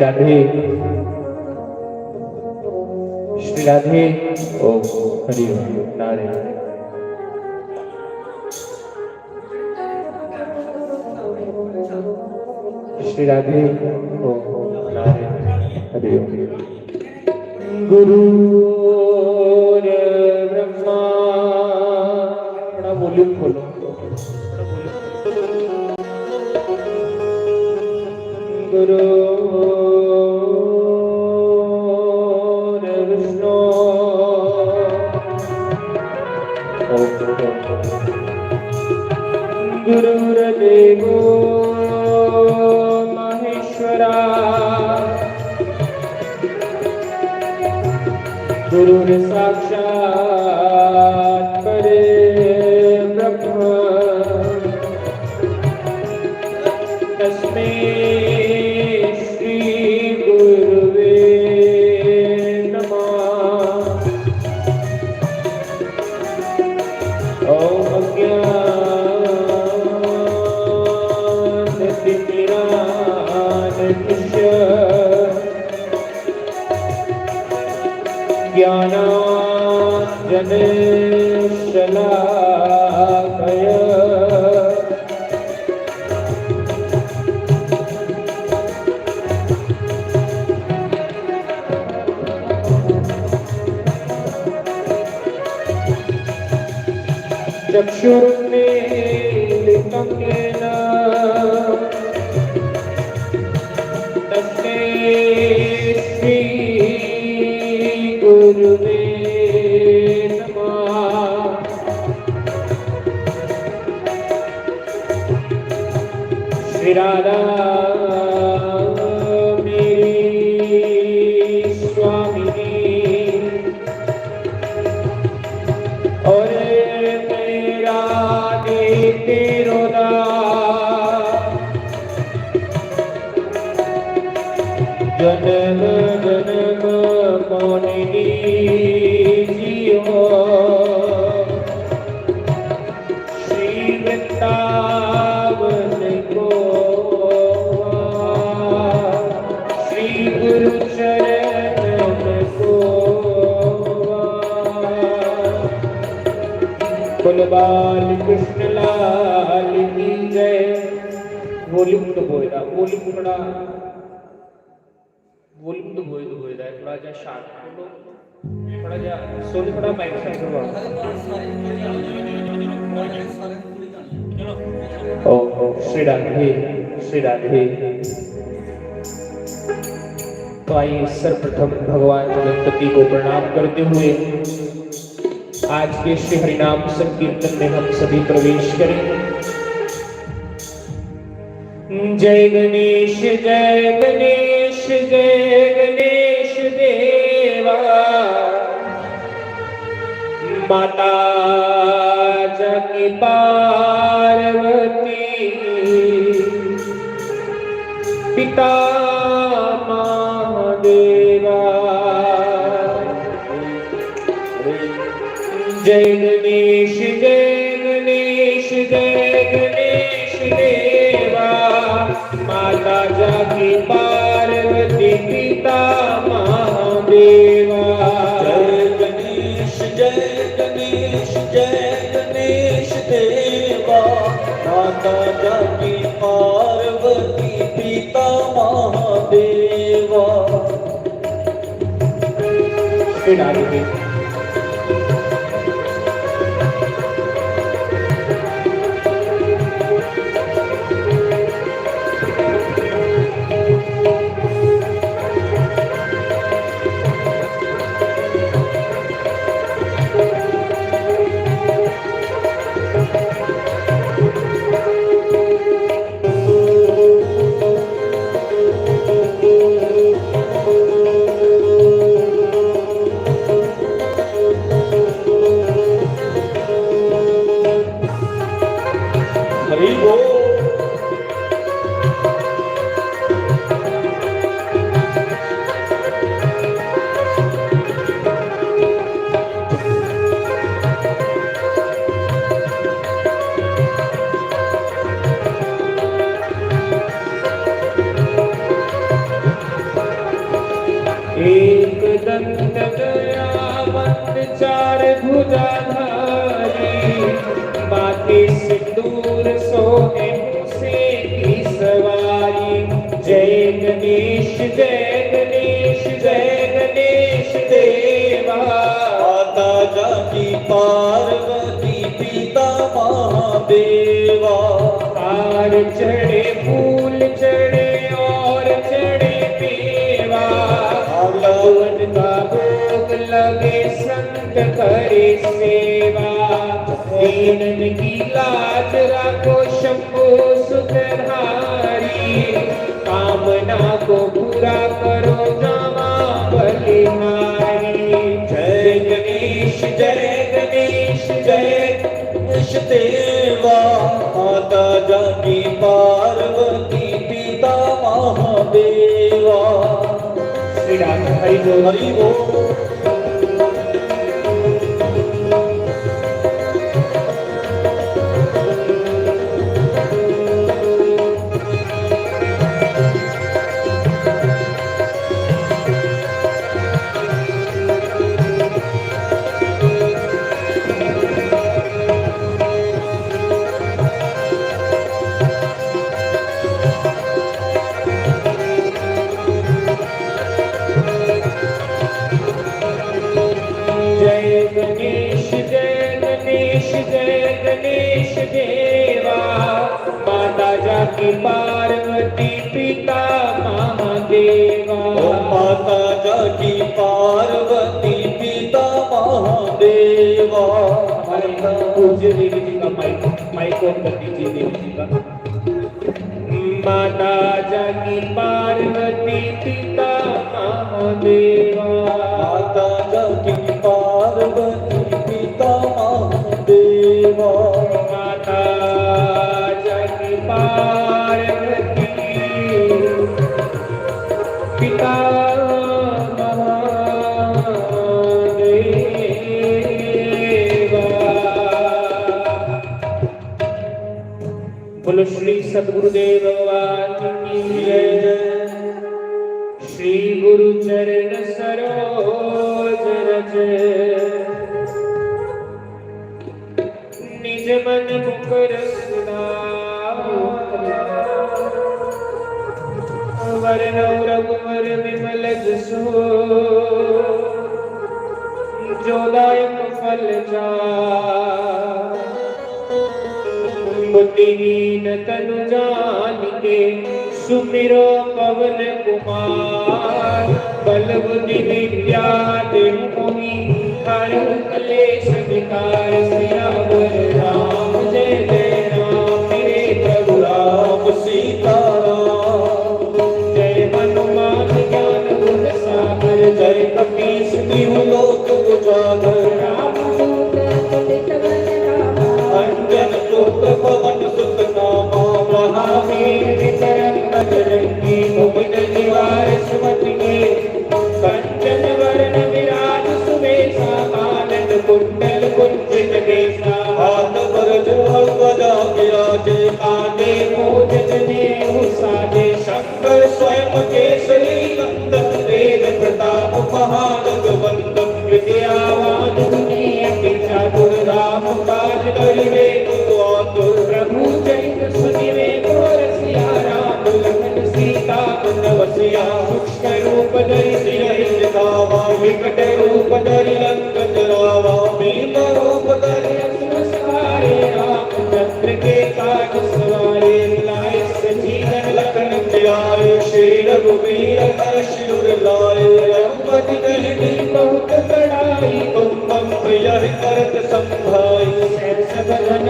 राधे श्री राधे। ओम हरि ओम नारायण। श्री राधे ओम नारायण हरि ओम। गुरु ब्रह्मा, थोड़ा वॉल्यूम खोलो। गुरु विष्णु गुरुर्देवो महेश्वरा गुरुर् साक्षात् परब्रह्म तस्मै श्री गुरुवे नमः। ओम अज्ञानतिमिरान्धस्य ज्ञानाञ्जनशलाकया चक्षुरुन्मीलितं येन तस्मै श्री गुरुवे नमः। श्री राधा मेरी स्वामिनी और मेरा तेरो जन्म जन्म मोहिनी जियो श्री वृंदावन को श्री गुरु चरण को कुलबाल कृष्ण लाल की जय। वॉल्यूम तो बोलदा, वॉल्यूम थोड़ा वॉल्यूम तो बोलदा है, थोड़ा जा शांत बोलो, थोड़ा जा सोने, थोड़ा माइक साइड करवा। ओ श्री राधे श्री राधे। तो आइए सर्वप्रथम भगवान गणपति को प्रणाम करते हुए आज के श्री हरिनाम संकीर्तन में हम सभी प्रवेश करें। जय गणेश जय गणेश जय गणेश देवा माता जगि पार्वती पिता महादेवा। जय गणेश जय गणेश जय गणेश देवा माता जगि पार्वती पिता महादेवा। जय गणेश जय गणेश जय गणेश देवा माता जगि पार्वती पिता महादेवा। श्री राधे। एक दंत दयावंत चार भुजाधारी माथे सिंदूर सोने से की सवारी। जय गणेश जय गणेश जय गणेश देवा। माता जानकी पार्वती पिता महादेवा। हार चढ़े फूल चढ़े और चढ़े मेवा। भगवान का भोग लगे संत करे सेवा। दीनन की लाज राखो शंभो सुखधारी। कामना को पूरा करो नामा बलिहारी। जय गणेश जय गणेश जय गणेश देवा। माता जानकी पार्वती पिता महादेवा। श्री राम हरि बोल। हरि बोल। देवा। माता जानकी पार्वती पिता महादेवा। माता जानकी पार्वती पिता महादेवा। हमारे पूज्य देवी जी का माइक ऑन कर दीजिए देवी जी का। माता जानकी पार्वती पिता महादेवा। माता जानकी पार्वती पिता महादेवा। माता जानकी पार्वती पिता महादेवा। बोलो श्री सद्गुरुदेव भगवान की जय। श्री गुरु चरण सरोज रज निज मन मुकुर वरनौ रघुवर विमल जसो जो दायक फल बुद्धिहीन तनु जानिके सुमिरो पवन कुमार। बल बुद्धि विद्या देहु मोहि हरहु क्लेश विकार। सियावर राम जय जय राम मेरे प्रभु राम सीताराम। जय हनुमान ज्ञान गुण सागर। जय कपीस तिहु लोक उजागर। राम दूत अतुलित बल धामा। अंजन सुत पवन सुत नामा। महावीर विक्रम बजरंगी कुमद निवार सुमति के। कंचन वरण विराज सुबेसा कानन कुंडल कुंचित केसा। हाथ वरद ध्वजा विराजे कांधे मूंज जनेऊ साजे। शंकर स्वयं केसरी नंदन वेद प्रताप महागवंदन। विद्यावान गुणी अति चातुर राम काज करिबे को आतुर। प्रभु चरित सुनिबे को रसिया राम लखन सीता मन बसिया। सूक्ष्म रूप धरि सिरहि दिखावा। विकट रूप धरि लंक जरावा। भीम रूप धरि असुर सहारे। रामचंद्र के काज सवारे। लाए सजीवन लखन जियाए। श्री रघुवीर हर्ष उर लाए। रघुपति कहनी बहुत बड़ाई। तुम मम प्रिय करत संभाई। सहस बदन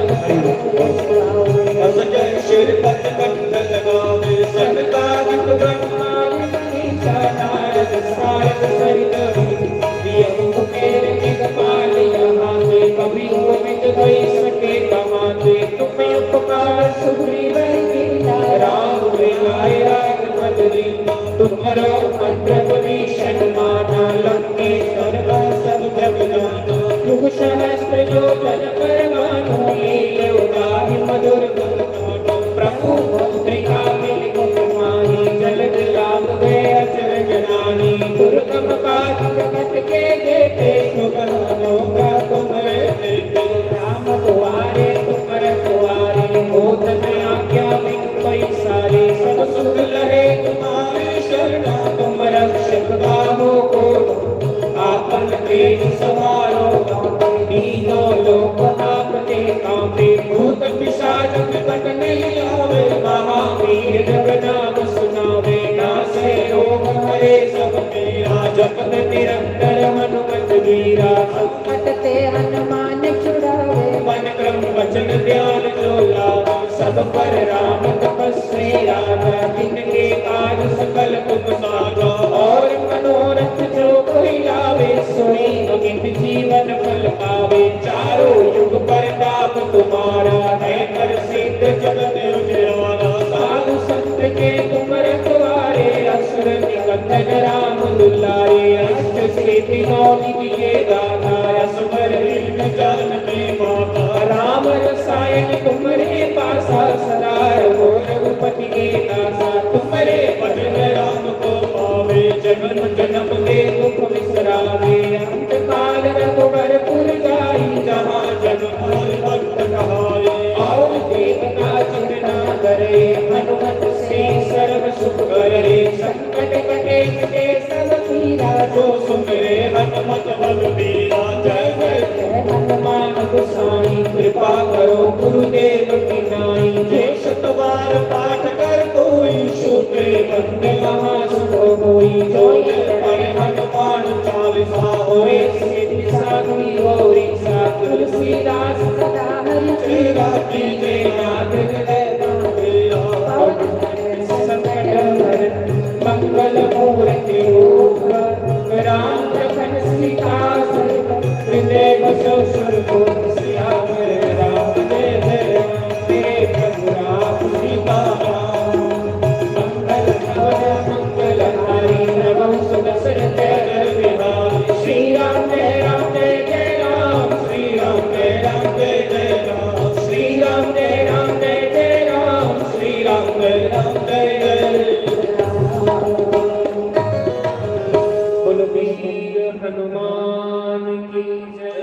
अस जय शिर पट कंठ लगावे। सनकादिक ब्रह्मादि मनीषा नारद सारद सहित दियौ कुबेर दिगपाल यहाँ। कभी गोविंद भई सके कमाते। तुम उपकार सुग्रीव कीना। राम मिलाए राजपद दीना। तुम्हारा मंत्र विभीषण माना। लंकेश्वर का सब जग जाना। युग सहस्त्र योजन पर भानु। लील्यो गाहि मधुर गुण गाना। प्रभु मुद्रिका मिल मुख माही। जलद लाभ गए अचर जनानी। गुरु दुर्गम काज जगत के देते सुगरानों का तुम रहते थे। राम दुआरे तुम रखवारे होत न आज्ञा बिन पैसारे सब सुख लहे तुम्हारी शरणा तुम रक्षक बाहो को आपन तेज सवारो दीनो लोक आपते कांपे भूत पिशाच विकट नहीं आवे महावीर जग नाम सुनावे नासे रोग हरे सब पीरा जपत निरंतर हनुमत वीरा संकट ते हनुमान छुड़ावे मन क्रम वचन ध्यान जो लावा सब पर राम तपस्वी राजा जिनके काज सकल तुम साजा और मनोरथ जो कोई लावे सोई अमित जीवन फल पावे चारों युग परताप तुम्हारा है कर सिद्ध जगत उजियारा साधु संत के तुम रखवारे असुर निकंदन राम दुलारे अष्ट सिद्धि नौ निधि दाता असवर विघ्न जान में माता राम रसायन तुम्हारे पासा सदा रहो रघुपति के दासा तुम्हारे भजन राम को पावे जन्म जन्म के दुख विसरावे अंत काल रघुबर पुर जाई जहाँ जग और भक्त कहाए और देवता चिन्ह करे हनुमत से सर्व सुख करे संकट कटे कटे सब पीरा जो सुमरे हनुमत बलबीरा जय जय जय हनुमान गोसाई कृपा करो गुरुदेव की नाई जे शतवार पाठ कर कोई शुक्र बंदे महासुख होई जोई पर हनुमान चालीसा होए सिद्धि साखी होरी सा तुलसीदास सदा हरि तेरा कीजे नाथ हृदय मातेरा संकट हर मंगल मूर्ति रूप राम लखन सीता हृदय बसो सुर को सियावर राम जय जय राम तेरे प्रभु राम सीता मंगल भवन मंगल हारी नमः सुदशरथ जय विहारी श्री राम जय जय राम श्री राम जय जय राम श्री राम जय जय राम श्री राम जय जय बोलो वीर हनुमान की जय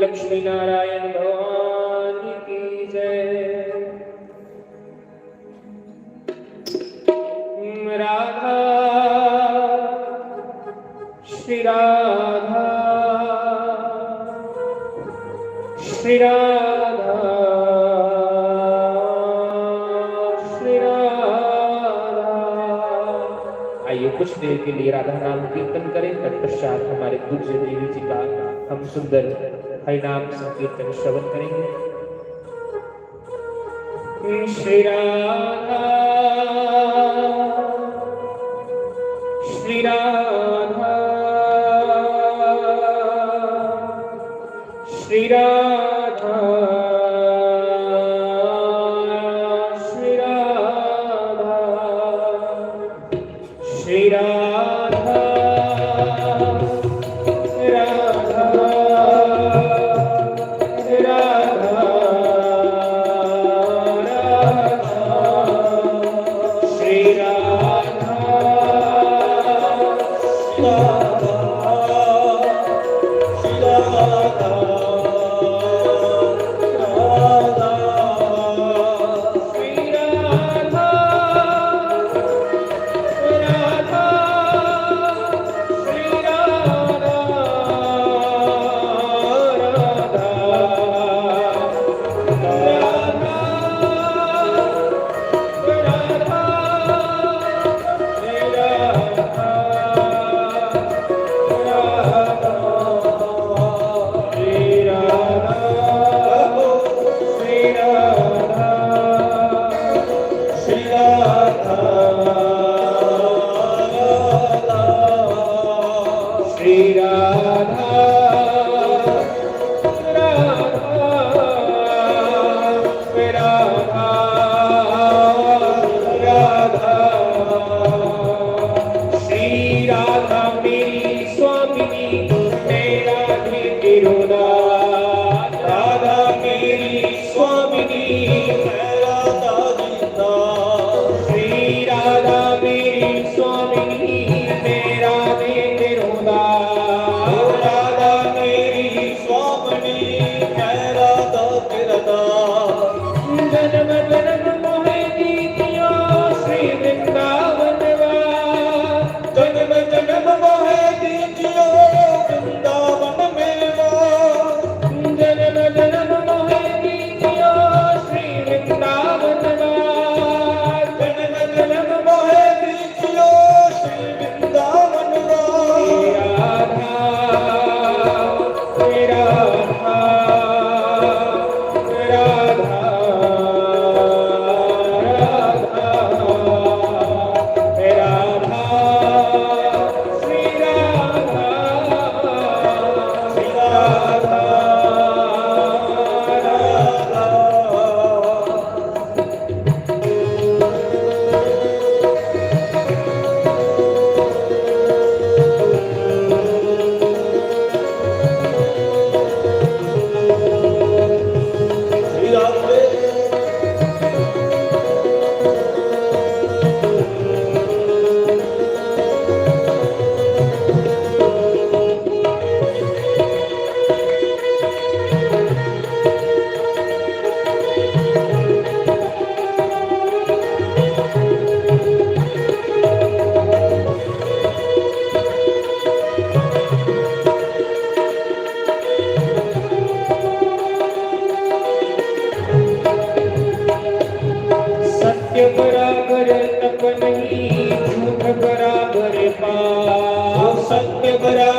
लक्ष्मी नारायण भगवान की जय राधा श्री राधा श्री राधा श्री राधा। आइए कुछ देर के लिए राधा नाम कीर्तन करें तत्पश्चात हमारे पूज्य देवी जी का हम सुंदर हरिनाम संकीर्तन श्रवण करेंगे। श्री राधा श्री राधा श्री राधा श्री राधा श्री राधा राधा राधा श्री राधा श्री राधा मेरी स्वामिनी मेरा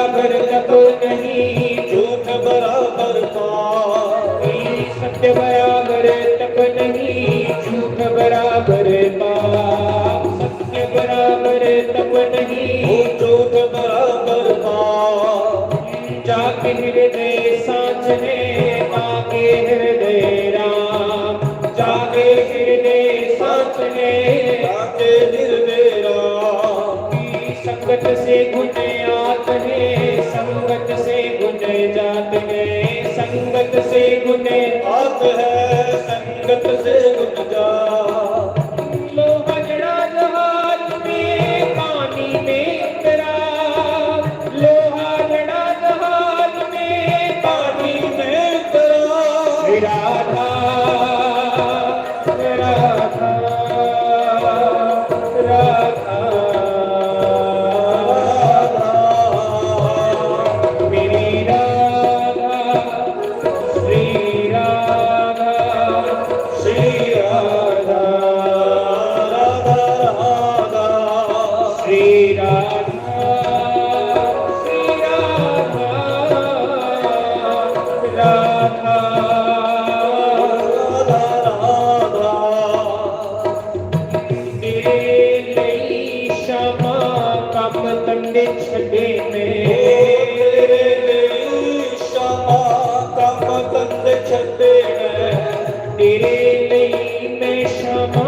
बराबर तप नहीं, झूठ बराबर पाप, सत्य बराबर तप नहीं, झूठ बराबर पाप। सत्य बराबर तप नहीं, झूठ बराबर पाप, जाके हृदय साचने ताके हृदय राम। जाके हृदय साचने ताके हृदय राम। संगत से गुण आत है, संगत से गुण जात है, संगत से गुण आत है, संगत से गुण जा। लोहा जड़ा जहाज में पानी में उतरा, लोहा जड़ा जहाज में पानी में उतरा। राधा राधा राधा मेरी राधा, श्री राधा, श्री राधा, श्री राधा, श्री राधा, राधा। तेरे ਲਈ ਸ਼ਮਾ ਕੰਮ ਤੰਡੇ ਛੱਡੇ ਨੇ, तेरे ਲਈ ਮੈਂ ਸ਼ਮਾ ਕੰਮ ਤੰਡੇ ਛੱਡੇ ਨੇ, तेरे ਲਈ ਸ਼ਮਾ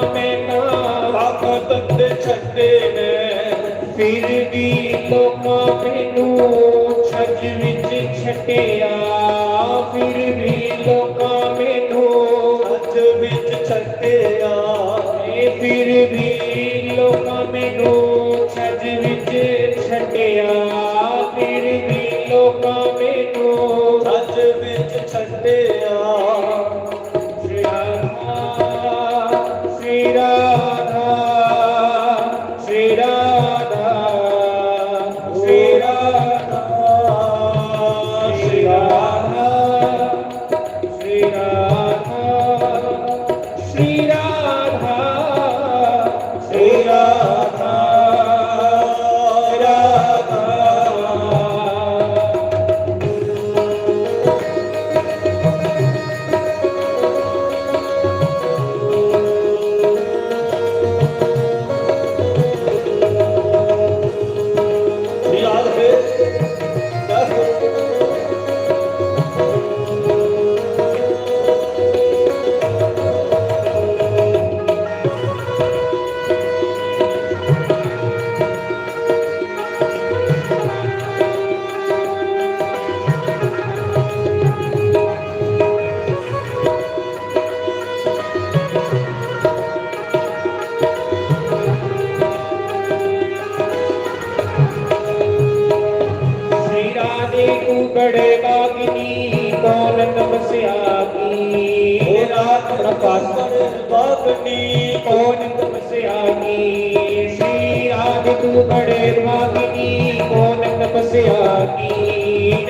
ਮੈਂ ਫਿਰ ਵੀ ਲੋਕਾਂ ਮੈਨੂੰ ਛੱਜ ਵਿੱਚ ਛੱਡਿਆ, ਫਿਰ ਵੀ ਲੋਕਾਂ ਮੈਨੂੰ ਫਿਰ ਵੀ ਲੋਕਾਂ ਮੈਨੂੰ ਛੱਜ ਵਿੱਚ ਛੱਡਿਆ, ਫਿਰ ਵੀ ਲੋਕਾਂ ਮੈਨੂੰ श्री राधा, श्री राधा, श्री राधा, श्री राधा, श्री राधा, श्री राधा, श्री राधा, राधा। याद है श्री राधे तू बड़े बागिनी कौन तपस्या की, रात प्रकाश बागनी कौन तपस्या की। श्री राधे तू बड़े बागिनी कौन तपस्या की,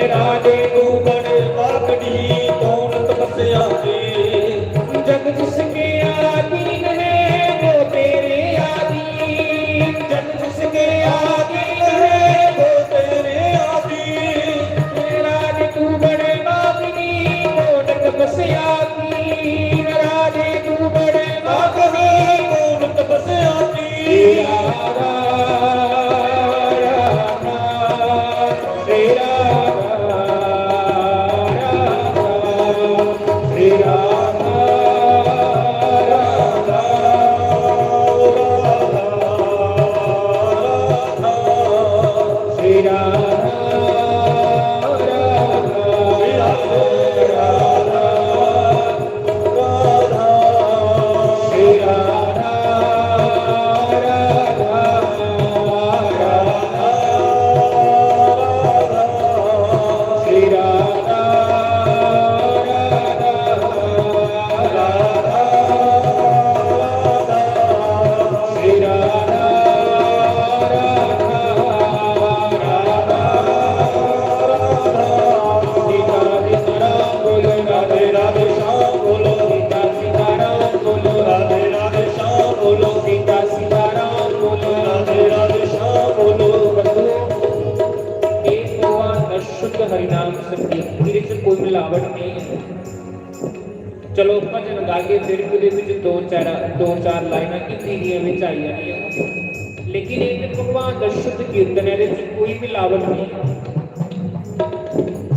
राधे तू बड़े बागनी कौन तपस्या की। जग जिसके आधीन है वो तेरे आधीन, जग जिसके आधीन है वो तेरे आदि राधे तू बड़े बागिनी कौन तपस्या की, राधे तू बड़े बागिनी कौन तपस्या की। राधा राधा, श्री राधा राधा, श्री राधा आगे फिर ਉਹਦੇ ਵਿੱਚ ਦੋ ਚਾਰ ਲਾਈਨਾਂ ਕੀਤੀਆਂ ਵਿੱਚ ਆਈਆਂ ਨੇ ਲੇਕਿਨ ਇਹ ਭਗਵਾਨ ਦਾ ਸ਼ੁੱਧ ਕੀਰਤਨ ਹੈ, ਇਹਦੇ ਵਿੱਚ ਕੋਈ ਮਿਲਾਵਟ ਨਹੀਂ।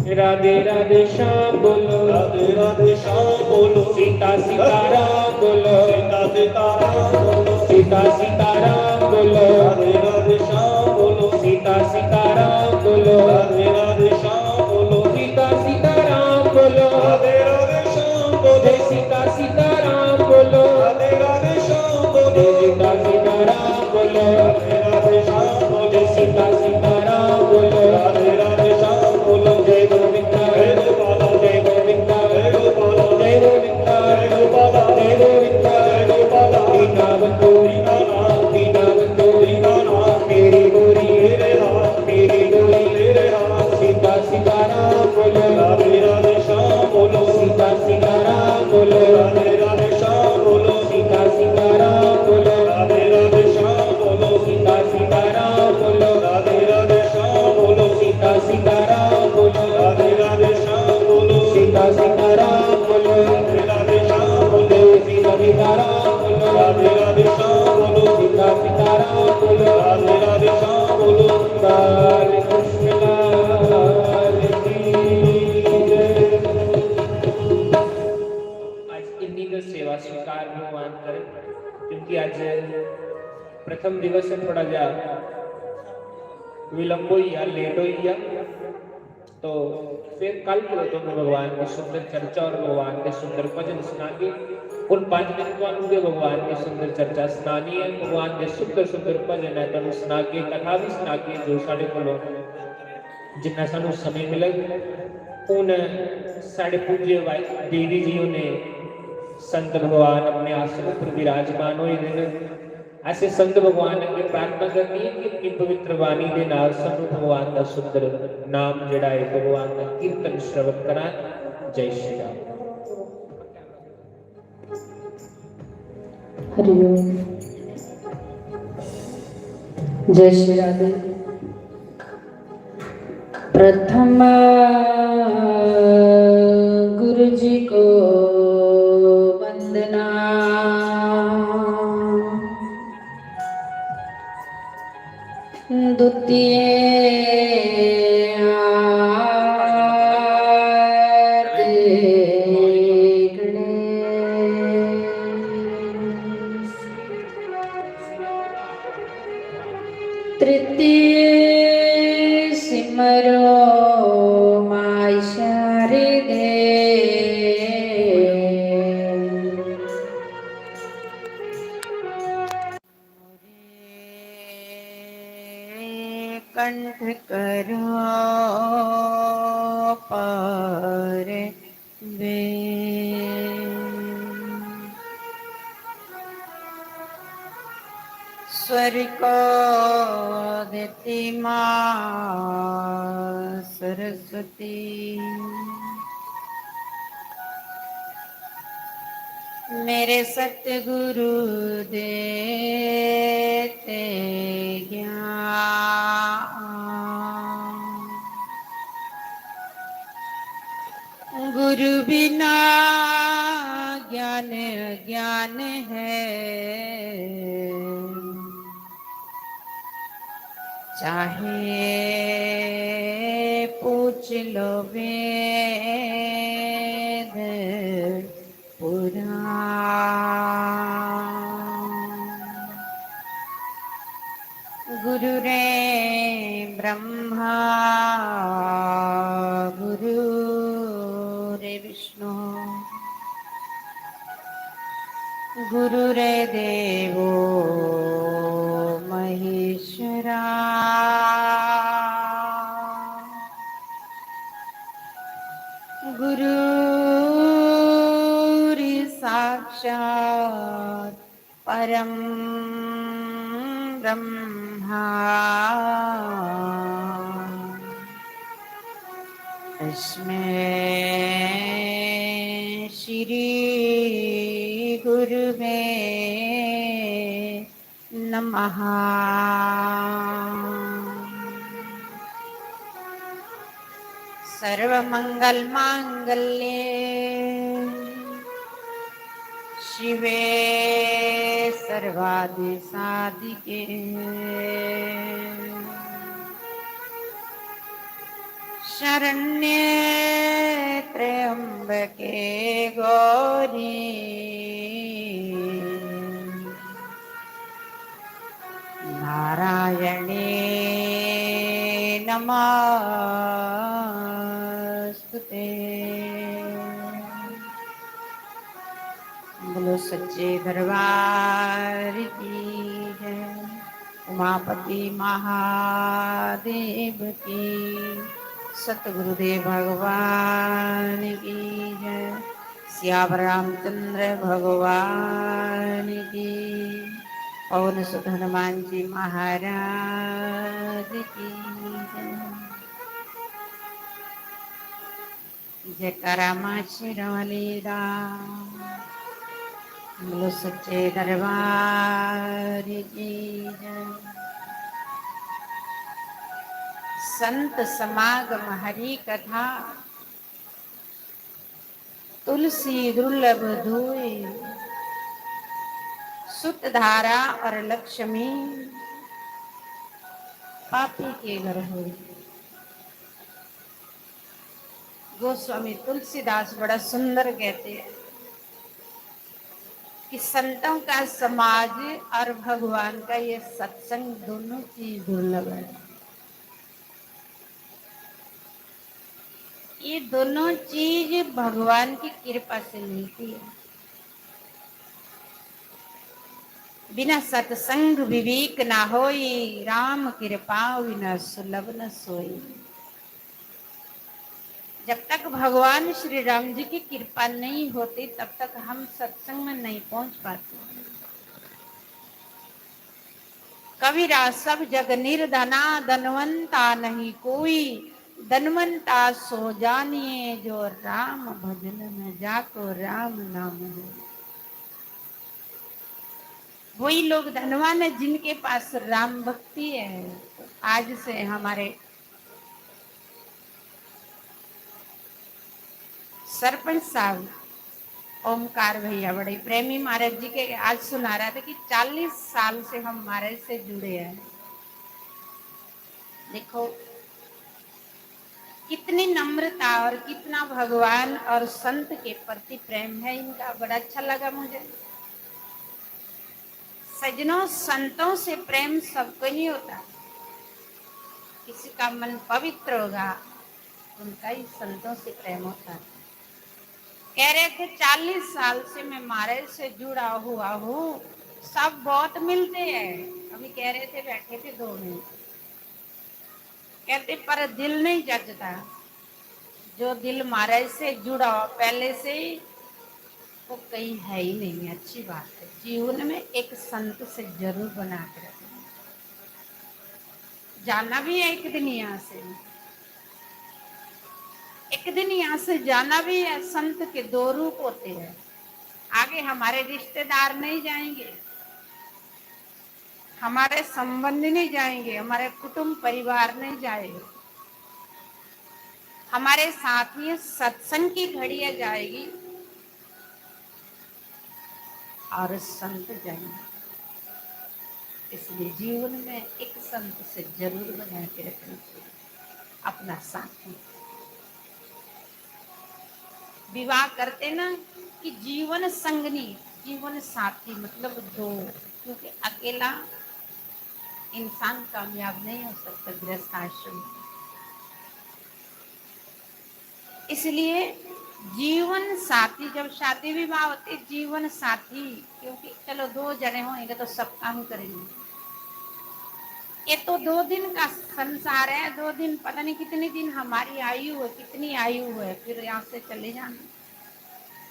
राधे राधे श्याम बोलो, राधे राधे श्याम बोलो, सीता सीताराम बोलो, सीता सीताराम बोलो, सीता सीताराम बोलो, राधे राधे श्याम बोलो, सीता सीताराम बोलो, राधे राधे श्याम बोलो, सीता सीताराम बोलो, राधे राधे श्याम बोलो, जय सीता सीताराम बोलो, राधे राधे श्याम बोलो, जय सीता सीताराम बोलो, राधे राधे श्याम बोलो, जय सीता सीताराम बोलो, राधे राधे श्याम बोलो, जय गोविंदा जय गोपाला, जय गोविंदा जय गोपाला, जय गोविंदा जय गोपाला, जय गोविंदा जय गोपाला, दीना बंधु दीना बंधु मेरी गोरी मेरे हाथ, मेरी गोरी मेरे हाथ, सीता सीताराम बोलो, राधे राधे श्याम बोलो, सीता सीताराम बोलो, राधे राधे श्याम बोलो, सीता सीताराम बोलो, राधे राधे श्याम बोलो, सीता सीताराम बोलो, राधे राधे श्याम बोलो, सीता सीताराम बोलो, राधे राधे श्याम बोलो, सीता सीताराम बोलो, राधे राधे श्याम बोलो, सीता सीताराम बोलो, राधे राधे श्याम बोलो, सीता सीताराम बोलो, राधे राधे श्याम बोलो, बाल कृष्ण लाल की जय। आज इन्हीं का सेवा स्वीकार भगवान करे, क्योंकि आज प्रथम दिवस है, थोड़ा जा विलंब हो या लेट हो या तो फिर कल तो भगवान की सुंदर चर्चा और भगवान के सुंदर भजन सुनाएंगे। उन 5 दिन के भगवान की सुंदर चर्चा सुनानी है, भगवान के सुंदर सुंदर भजन है तो सुना के कथा भी सुना के जो साढ़े को जिन्ना सानू समय मिले उन साढ़े पूज्य देवी जी ने संत भगवान अपने आसन पर विराजमान हुए हैं। ऐसे संत भगवान अगे प्रार्थना करनी है कि अपनी पवित्र वाणी के नाल सानू भगवान का सुंदर नाम जिहड़ा है भगवान का कीर्तन श्रवण करा। जय श्री राम। हरिओम। जय श्री राधे। प्रथम गुरु जी को वंदना, द्वितीय तृतीय सिमरो माय शारदे, कंठ करो पर वे, स्वर को देती माँ सरस्वती, मेरे सतगुरु देते ज्ञान, गुरु बिना ज्ञान अज्ञान है, चाहे पूछ लो वेद पुराण, गुरु रे ब्रह्मा गुरु रे विष्णु, गुरु रे देवो महेश्वरा, गुरु साक्षात् परम ब्रह्मा, तस्मै श्री गुरुवे नमः। सर्वमंगल मांगल्ये शिवे सर्वादि साधिके शरण्ये त्र्यंबके गौरी नारायणे नमस्तुते। बोलो सच्चे दरबार की जय। उमापति महादेव की, सतगुरुदेव भगवान की जय। श्याम रामचंद्र भगवान की, पवन सुत हनुमान जी महाराज की जय। जयकारा माँ शेरावाली राम। बोलो सच्चे दरबार की जय। संत समागम हरि कथा, तुलसी दुर्लभ धोए, सुत धारा और लक्ष्मी पापी के घर होए। गोस्वामी तुलसीदास बड़ा सुंदर कहते हैं कि संतों का समाज और भगवान का ये सत्संग दोनों चीज दुर्लभ है। ये दोनों चीज भगवान की कृपा से मिलती है। बिना सत्संग विवेक ना होई, राम कृपा बिना सुलभ न सोई। जब तक भगवान श्री राम जी की कृपा नहीं होती तब तक हम सत्संग में नहीं पहुंच पाते। कबीरा सब जग निर्धना, धनवंता नहीं कोई, धनवंता सो जानिए जो राम भजन में जाको राम नाम हो। वही लोग धनवान है जिनके पास राम भक्ति है। आज से हमारे सरपंच साहब ओमकार भैया बड़े प्रेमी महाराज जी के आज सुना रहा था कि 40 साल से हम महाराज से जुड़े हैं। देखो कितनी नम्रता और कितना भगवान और संत के प्रति प्रेम है इनका। बड़ा अच्छा लगा मुझे। सजनों, संतों से प्रेम सबको नहीं होता। किसी का मन पवित्र होगा उनका ही संतों से प्रेम होता है। कह रहे थे 40 साल से मैं महाराज से जुड़ा हुआ हूँ, सब बहुत मिलते हैं। अभी कह रहे थे बैठे थे 2 मिनट, कहते पर दिल नहीं जचता। जो दिल महाराज से जुड़ा पहले से ही वो कहीं है ही नहीं। अच्छी बात है, जीवन में एक संत से जरूर बना के रखना। जाना भी है एक दिन यहाँ से, एक दिन यहाँ से जाना भी है। संत के 2 रूप होते हैं। आगे हमारे रिश्तेदार नहीं जाएंगे, हमारे संबंधी नहीं जाएंगे, हमारे कुटुंब परिवार नहीं जाएंगे, हमारे साथ ही सत्संग की घड़ियां जाएगी और संत जाएंगे। इसलिए जीवन में एक संत से जरूर बना के रखना चाहिए अपना साथी। विवाह करते ना कि जीवन संगनी, जीवन साथी मतलब 2, क्योंकि अकेला इंसान कामयाब नहीं हो सकता गृहस्थ आश्रम। इसलिए जीवन साथी, जब शादी विवाह होते जीवन साथी, क्योंकि चलो 2 जने होंगे तो सब काम करेंगे। ये तो 2 दिन का संसार है। 2 दिन, पता नहीं कितने दिन हमारी आयु है, कितनी आयु है, फिर यहाँ से चले जाना।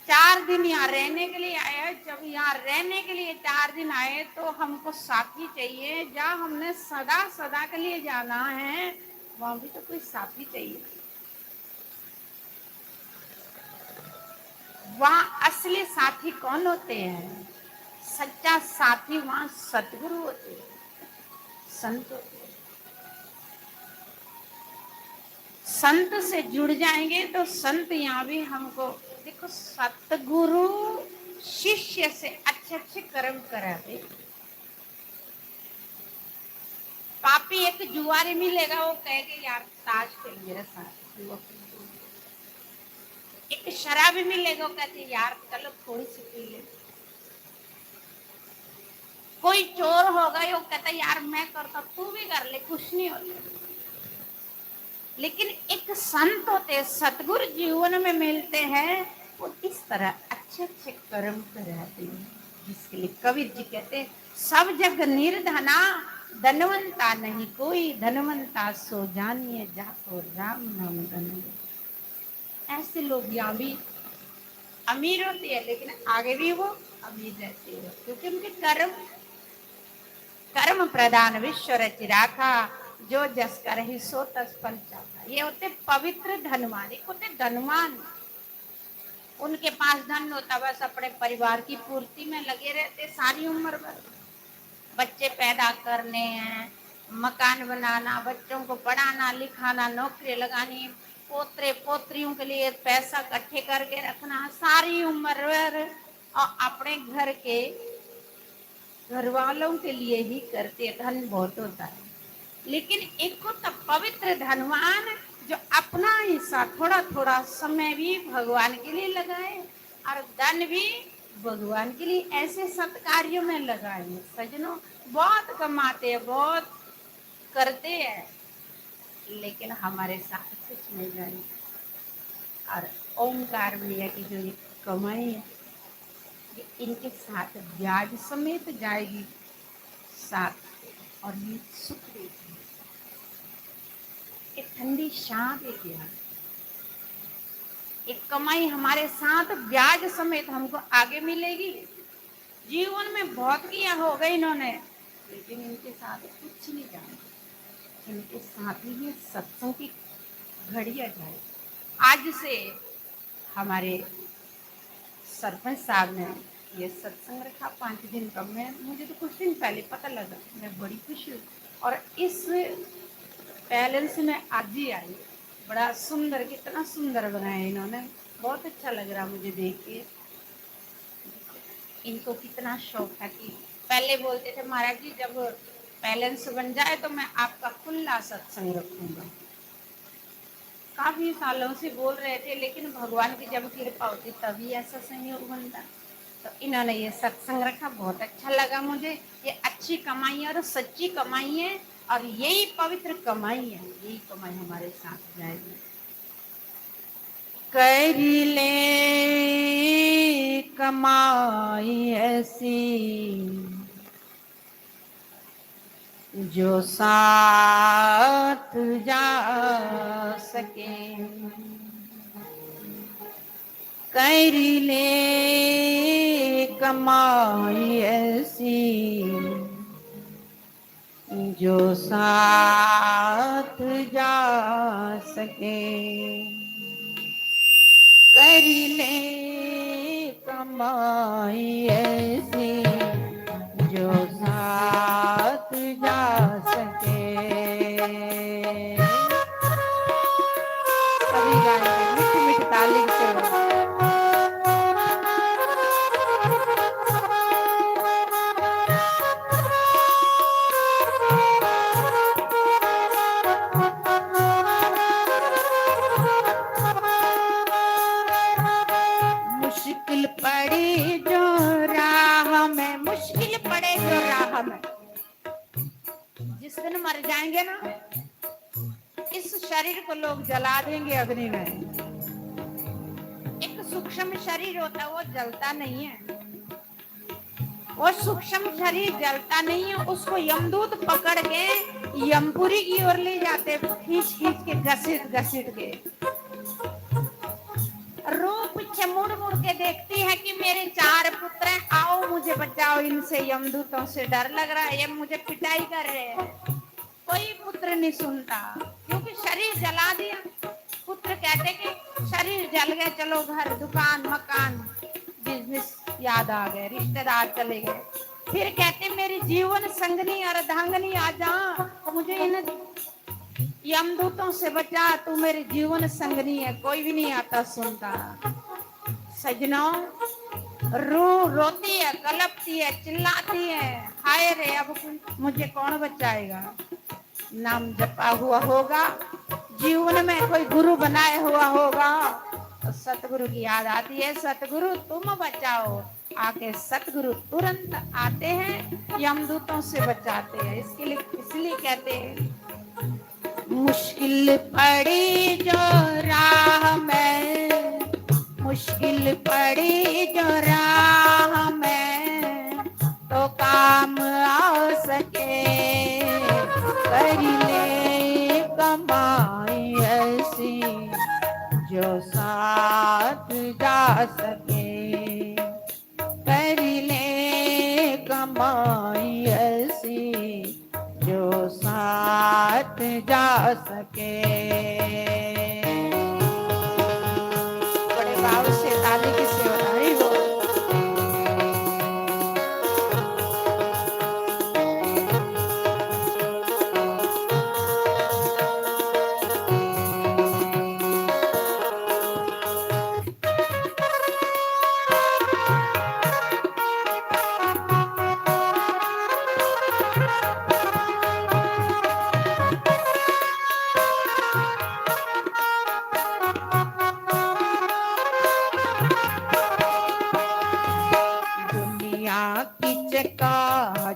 4 दिन यहाँ रहने के लिए आए। जब यहाँ रहने के लिए 4 दिन आए तो हमको साथी चाहिए। जहाँ हमने सदा सदा के लिए जाना है वहां भी तो कोई साथी चाहिए। वहां असली साथी कौन होते हैं? सच्चा साथी वहां सतगुरु होते हैं, संत होते हैं। संत से जुड़ जाएंगे तो संत यहाँ भी हमको, देखो सतगुरु शिष्य से अच्छे अच्छे कर्म करावे। पापी एक जुआरी मिलेगा, वो कहेगा यार ताश खेल मेरे साथ। एक शराबी मिलेगा, वो कहते यार चलो थोड़ी सी पी ले। कोई चोर होगा, वो कहता यार मैं करता तू भी कर ले, कुछ नहीं होता। लेकिन एक संत होते, सतगुरु जीवन में मिलते हैं, वो इस तरह अच्छे अच्छे कर्म कराते हैं, जिसके लिए कबीर जी कहते हैं सब जग निर्धना धनवंता नहीं कोई, धनवंता सो जानिए जाको राम नाम धन। ऐसे लोग यहाँ भी अमीर होते हैं, लेकिन आगे भी वो अमीर रहते हैं, क्योंकि उनके कर्म कर्म प्रधान विश्व रचि राखा, जो जस कर ही सो तस फल चाखा। ये होते पवित्र धनवान। एक होते धनवान, उनके पास धन होता, बस अपने परिवार की पूर्ति में लगे रहते सारी उम्र भर। बच्चे पैदा करने हैं, मकान बनाना, बच्चों को पढ़ाना लिखाना, नौकरी लगानी, पोतरे पोतरियों के लिए पैसा इकट्ठे करके रखना सारी उम्र भर, और अपने घर के घर वालों के लिए ही करते। धन बहुत होता है, लेकिन एक को तो पवित्र धनवान जो अपना हिस्सा थोड़ा थोड़ा समय भी भगवान के लिए लगाए, और धन भी भगवान के लिए ऐसे सत्कार्यों में लगाए। सजनों बहुत कमाते हैं, बहुत करते हैं, लेकिन हमारे साथ कुछ नहीं जाए। और ओंकार भैया की जो ये कमाई है, इनके साथ ब्याज समेत जाएगी साथ, और ये सुख देगी। एक ठंडी छां देगी। एक कमाई हमारे साथ ब्याज समेत हमको आगे मिलेगी। जीवन में बहुत किया होगा इन्होंने, लेकिन इनके साथ कुछ नहीं जाएगा। इनके साथ ही ये सत्संग की घड़ियां जाए। आज से हमारे सरपंच साहब ने ये सत्संग रखा 5 दिन का। मुझे तो कुछ दिन पहले पता लगा, मैं बड़ी खुश हुई, और इस बैलेंस में आज ही आई। बड़ा सुंदर, कितना सुंदर बनाया इन्होंने, बहुत अच्छा लग रहा मुझे देख के। इनको कितना शौक था कि पहले बोलते थे महाराज जी जब बैलेंस बन जाए तो मैं आपका खुला सत्संग रखूंगा। काफी सालों से बोल रहे थे, लेकिन भगवान की जब कृपा होती तभी ऐसा संयोग बनता। तो इन्होंने ये सत्संग रखा, बहुत अच्छा लगा मुझे। ये अच्छी कमाई है और सच्ची कमाई है, और यही पवित्र कमाई है, यही कमाई हमारे साथ जाएगी। कर ले कमाई ऐसी जो साथ जा सके, कर ले कमाई ऐसी जो साथ जा सके, कर ले कमाई ऐसी जो साथ जा सके। सभी गाएंगे मीठी मीठी ताली से। मुश्किल पड़ी जो राह में, मुश्किल पड़े जो राह में, जिस दिन मर जाएंगे ना, इस शरीर को लोग जला देंगे अग्नि में। एक सूक्ष्म शरीर होता है, वो जलता नहीं है, वो सूक्ष्म शरीर जलता नहीं है। उसको यमदूत पकड़ के यमपुरी की ओर ले जाते, खींच खींच के, घसीट घसीट के। रूप पीछे मुड़ मुड़ के देखती है कि मेरे 4 पुत्र हैं, आओ मुझे बचाओ इनसे, यमदूतों से डर लग रहा है, ये मुझे पिटाई कर रहे हैं। कोई पुत्र नहीं सुनता, क्योंकि शरीर जला दिया। पुत्र कहते कि शरीर जल गए, चलो घर दुकान मकान बिजनेस याद आ गए, रिश्तेदार चले गए। फिर कहते मेरी जीवन संगनी अर्धांगनी आ जा, तो मुझे इन यमदूतों से बचा, तू मेरी जीवन संगनी है। कोई भी नहीं आता सुनता। सजनों, रूह रोती है, कलपती है, चिल्लाती है, हाय रे अब मुझे कौन बचाएगा। नाम जपा हुआ होगा, जीवन में कोई गुरु बनाए हुआ होगा, तो सतगुरु की याद आती है, सतगुरु तुम बचाओ। आके सतगुरु तुरंत आते हैं, यमदूतों से बचाते हैं। इसके लिए इसलिए कहते हैं, मुश्किल पड़ी जो राह में, मुश्किल पड़ी जो राह में, तो काम आ सके, कर ले कमाई ऐसी जो साथ जा सके, कर ले कमाई ऐसी जो साथ जा सके। बड़े भाव से ताली की सेवाधारी हो।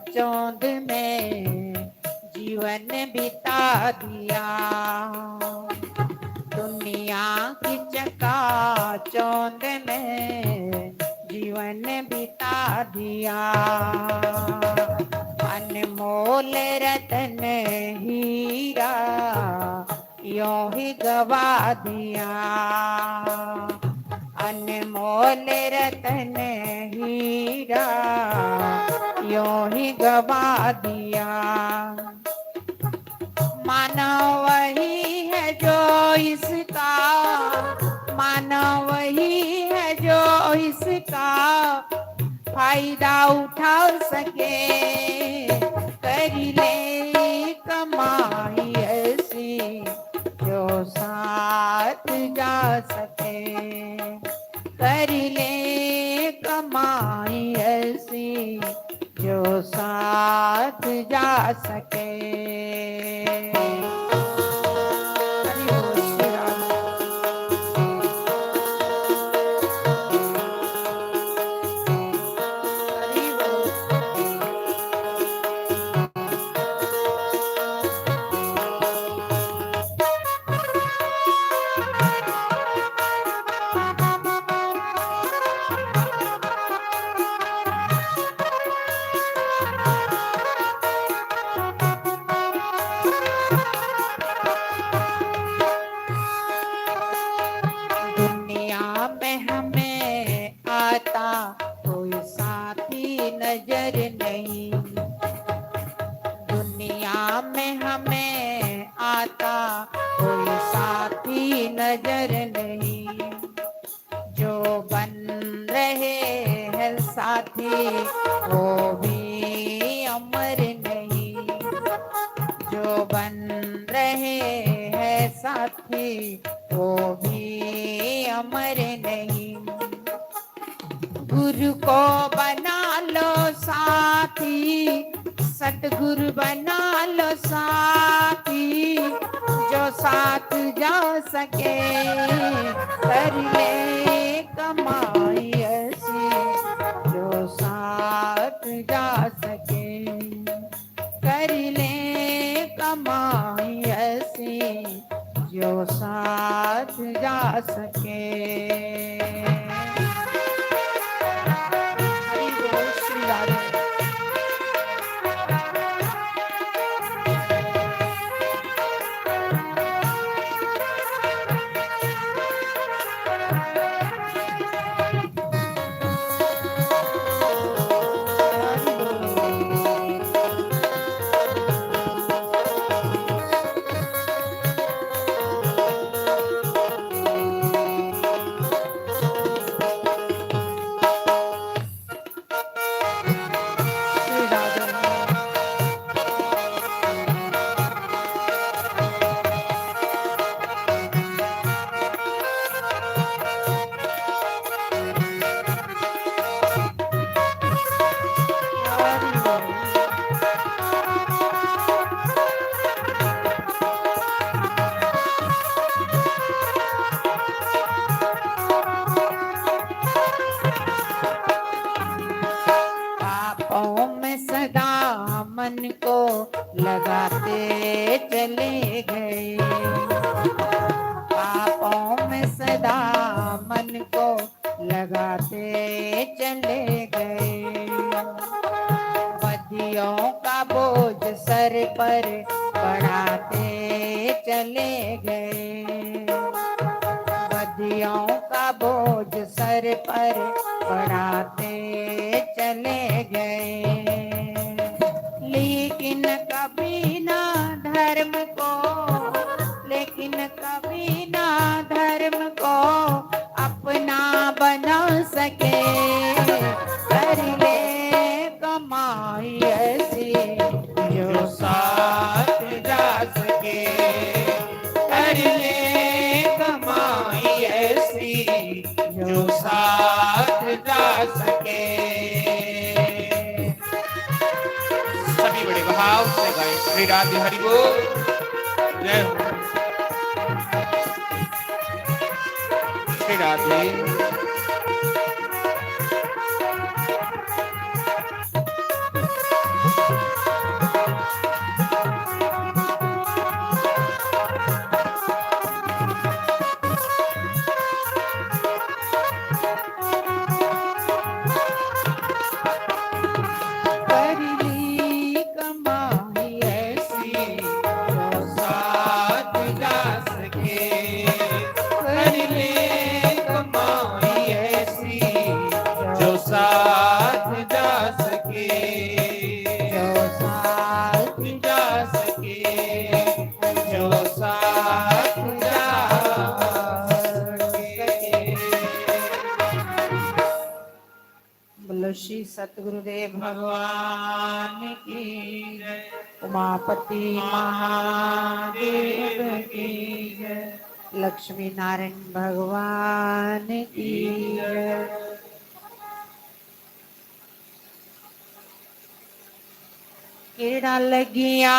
चौंध में जीवन बिता दिया, दुनिया की चकाचौंध में जीवन बिता दिया। अनमोल रतन हीरा यूं ही गवा दिया, अनमोल रतन हीरा यूं ही गवा दिया। मानव वही है जो इसका, मानव वही है जो इसका फायदा उठा सके, कर ले कमाई ऐसी जो साथ जा सके, कर ले कमाई ऐसी जो साथ जा सके। हरि बोल श्री राम। हरि बोल। कोई साथी नजर नहीं, दुनिया में हमें आता कोई साथी नजर नहीं। जो बन रहे हैं साथी वो भी अमर नहीं, जो बन रहे हैं साथी वो भी अमर नहीं। गुरु को बना लो साथी, सतगुरु बना लो साथी, जो साथ जा सके, कर ले कमाई ऐसी जो साथ जा सके, कर ले कमाई ऐसी जो साथ जा सके। लगाते चले गए। पापों में सदा मन को लगाते चले गए। बदियों का बोझ सर पर बढ़ाते चले गए। बदियों का बोझ सर पर बढ़ाते चले गए। लेकिन कभी ना धर्म को, लेकिन कभी ना धर्म को अपना बना सके। कर ले कमाई ऐसी जो साथ जा सके। कर ले कमाई ऐसी जो साथ जा सके। सभी बड़े भाव से गाएं श्री राधे हरि बोल। जय हो श्री राधे। कर ली कमाई ऐसी जो साथ जा सके। कर ले कमाई ऐसी जो साथ जा सके। जो साथ जा सके। जो साथ जा सके। बोलो श्री सतगुरुदेव भगवान की जय। उमापति महादेव की जय। लक्ष्मी नारायण भगवान की जय। केड़ा लगिया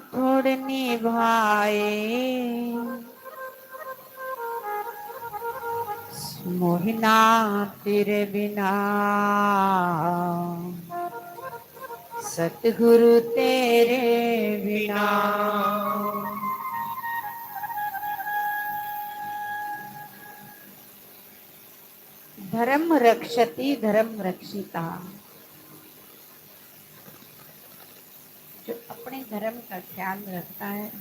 थोड़ निभाए। मोहिना तेरे बिना सतगुरु तेरे बिना। धर्म रक्षति धर्म रक्षिता। जो अपने धर्म का ख्याल रखता है,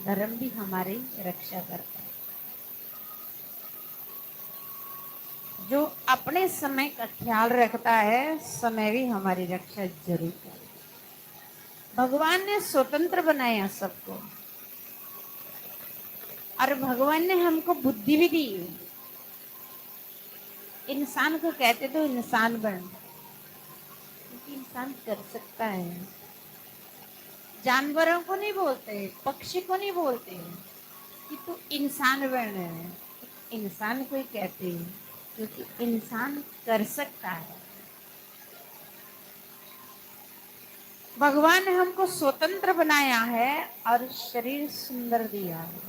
धर्म भी हमारी रक्षा करता है। जो अपने समय का ख्याल रखता है, समय भी हमारी रक्षा जरूर करे। भगवान ने स्वतंत्र बनाया सबको, और भगवान ने हमको बुद्धि भी दी। इंसान को कहते तो इंसान बन, क्योंकि इंसान कर सकता है। जानवरों को नहीं बोलते, पक्षी को नहीं बोलते कि तू इंसान बन। इंसान को ही कहते हैं क्योंकि इंसान कर सकता है। भगवान ने हमको स्वतंत्र बनाया है और शरीर सुंदर दिया है,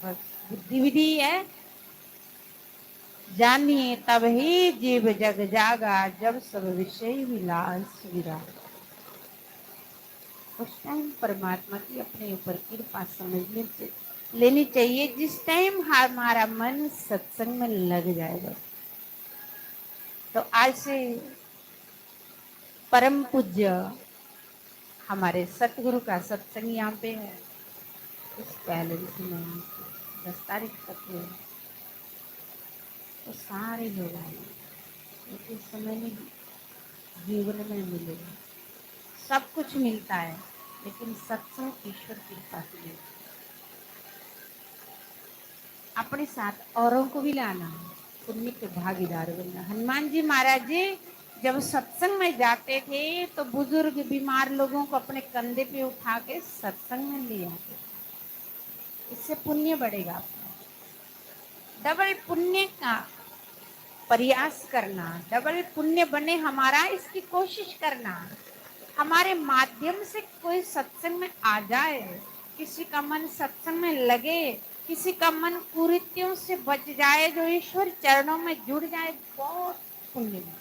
बुद्धि भी दी है। जानिए तब ही जीव जग जागा, जब सब विषय विलास विरागा। उस टाइम परमात्मा की अपने ऊपर कृपा समझ लेनी चाहिए, जिस टाइम हमारा मन सत्संग में लग जाएगा। तो आज से परम पूज्य हमारे सतगुरु का सत्संग यहाँ पे है। इस पहले में 10 तारीख तक है, तो सारे लोग आए। इस समय में जीवन में मिलेगा, सब कुछ मिलता है, लेकिन सत्संग ईश्वर की कृपा से मिलता है। अपने साथ औरों को भी लाना, पुण्य के भागीदार बनना। हनुमान जी महाराज जी जब सत्संग में जाते थे तो बुजुर्ग बीमार लोगों को अपने कंधे पे उठा के सत्संग में ले आते। इससे पुण्य बढ़ेगा आपका। डबल पुण्य का प्रयास करना, डबल पुण्य बने हमारा, इसकी कोशिश करना। हमारे माध्यम से कोई सत्संग में आ जाए, किसी का मन सत्संग में लगे, किसी का मन कुरीतियों से बच जाए, जो ईश्वर चरणों में जुड़ जाए, बहुत पुण्य है।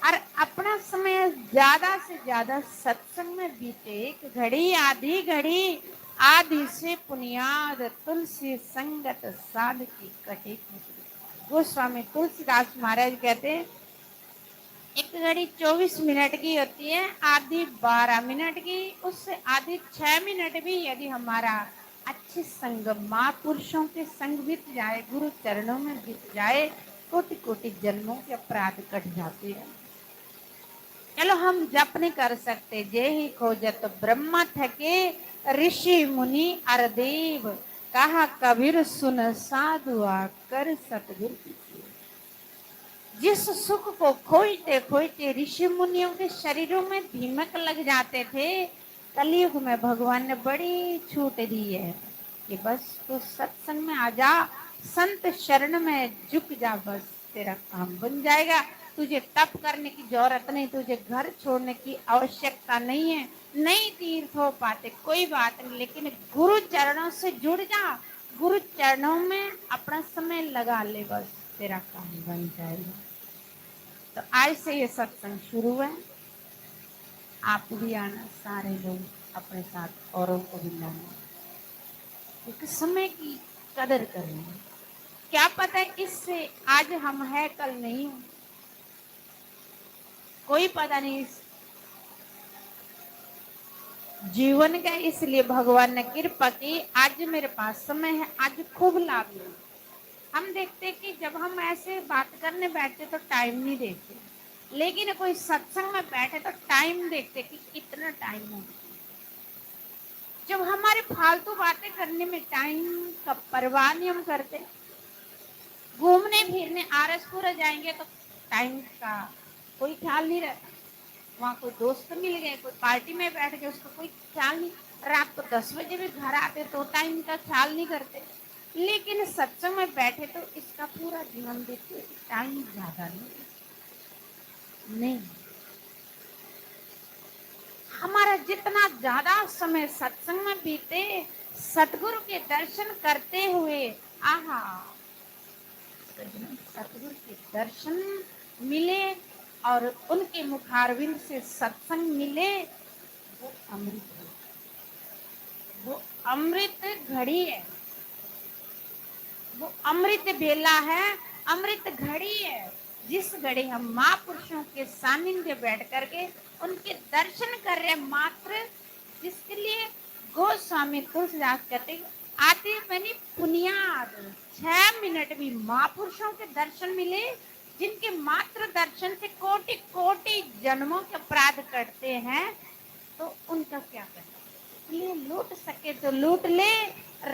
और अपना समय ज्यादा से ज्यादा सत्संग में बीते। एक घड़ी आधी घड़ी आदि से पुनियाद तुलसी संगत साध की कटे की। गोस्वामी तुलसीदास महाराज कहते हैं एक घड़ी 24 मिनट की होती है, आधी 12 मिनट की, उससे आधी 6 मिनट भी यदि हमारा अच्छे संग महापुरुषों के संग बीत जाए, गुरु चरणों में बीत जाए, कोटि कोटि जन्मों के अपराध कट जाते हैं। चलो हम जप नहीं कर सकते, जे ही खोजत ब्रह्मा थके ऋषि मुनि अर देव, कहा कबीर सुन साधुआ कर सतगुरु। जिस सुख को खोजते खोजते ऋषि मुनियों के शरीरों में दीमक लग जाते थे, कलयुग में भगवान ने बड़ी छूट दी है कि बस तू सत्संग में आ जा, संत शरण में झुक जा, बस तेरा काम बन जाएगा। तुझे तप करने की जरूरत नहीं, तुझे घर छोड़ने की आवश्यकता नहीं है, नहीं तीर्थ हो पाते कोई बात नहीं, लेकिन गुरु चरणों से जुड़ जा, गुरु चरणों में अपना समय लगा ले, बस तेरा काम बन जाएगा। तो आज से ये सत्संग शुरू है, आप भी आना, सारे लोग अपने साथ औरों को भी लाना, एक समय की कदर करेंगे। क्या पता है इससे आज हम है कल नहीं हो, कोई पता नहीं। जीवन का इसलिए भगवान ने कृपा की, आज मेरे पास समय है, आज खूब लाभ लो। हम देखते कि जब हम ऐसे बात करने बैठते तो टाइम नहीं देखते, लेकिन कोई सत्संग में बैठे तो टाइम देखते कि कितना टाइम हो। जब हमारे फालतू बातें करने में टाइम का परवाह नहीं हम करते, घूमने फिरने आरसपुरा जाएंगे तो टाइम का कोई ख्याल नहीं रहता, वहां कोई दोस्त मिल गए, कोई पार्टी में बैठ गए, उसका कोई ख्याल नहीं। रात को 10 बजे भी घर आते तो टाइम का ख्याल नहीं करते, लेकिन सत्संग में बैठे तो इसका पूरा जीवन देखते, टाइम ज्यादा नहीं। हमारा जितना ज्यादा समय सत्संग में बीते, सतगुरु के दर्शन करते हुए, आहा, सतगुरु के दर्शन मिले और उनके मुखारविंद से सत्संग मिले, वो अमृत है, वो अमृत घड़ी है, वो अमृत बेला है, अमृत घड़ी है। जिस घड़ी हम महापुरुषों के सानिध्य बैठ करके उनके दर्शन कर रहे मात्र, जिसके लिए गोस्वामी तुलसीदास कहते आते मैंने पुनियाद 6 मिनट भी महापुरुषों के दर्शन मिले, जिनके मात्र दर्शन से कोटि कोटि जन्मों के अपराध कटते हैं, तो उनका क्या करना। इसलिए लूट सके तो लूट ले,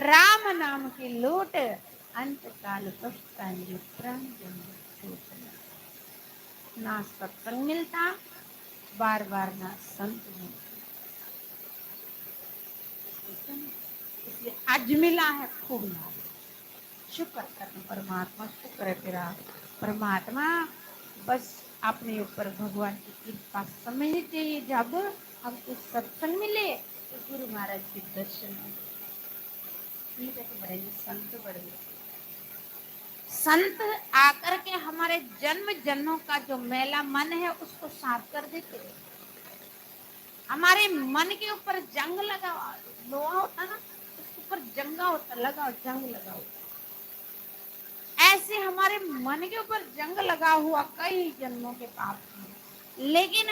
राम नाम की लूट, अंत काल पछताएंगे प्राण छूट। ना सत्संग मिलता, बार बार ना संत मिलता, इसलिए आज मिला है खूब लाभ। शुक्र करना परमात्मा, शुक्र है तेरा परमात्मा। बस अपने ऊपर भगवान की कृपा समझनी चाहिए। जब हमको सत्संग मिले तो गुरु महाराज के दर्शन मिले, तो बढ़ेंगे संत, बढ़ेंगे संत आकर के हमारे जन्म जन्मों का जो मैला मन है उसको साफ कर देते। हमारे मन के ऊपर जंग लगा, लोहा होता ना, उसके ऊपर जंगा होता, लगाओ जंग लगाओ, ऐसे हमारे मन के ऊपर जंग लगा हुआ कई जन्मों के पाप में। लेकिन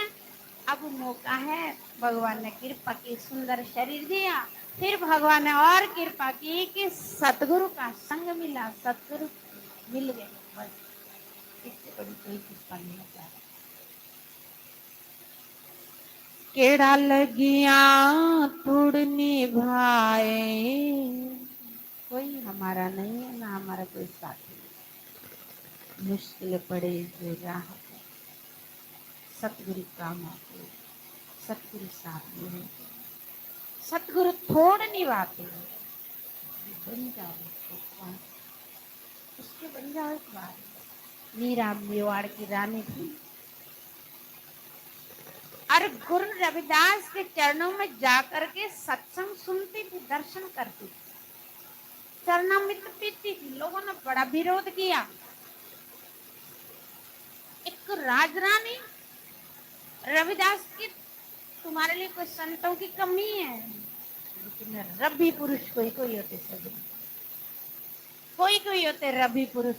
अब मौका है, भगवान ने कृपा की, सुंदर शरीर दिया, फिर भगवान ने और कृपा की कि सतगुरु का संग मिला, सतगुरु मिल गए, बस इससे बड़ी कोई कृपा नहीं होता है। केड़ा लगिया तुड़नी भाई, कोई हमारा नहीं है, ना हमारा कोई साथी। मुश्किल पड़े जो राह पे, सतगुरु काम आते, सतगुरु साथ में, सतगुरु थोड़ नहीं बाते, बन जाओ उसके बन जाओ। एक बार मीरा मेवाड़ की रानी थी, और गुरु रविदास के चरणों में जाकर के सत्संग सुनती थी, दर्शन करती थी, चरणामृत पीती थी। लोगों ने बड़ा विरोध किया। एक राजरानी रविदास की तुम्हारे लिए कोई संतों की कमी है, लेकिन रबी पुरुष कोई कोई होते, सभी कोई कोई होते रबी पुरुष।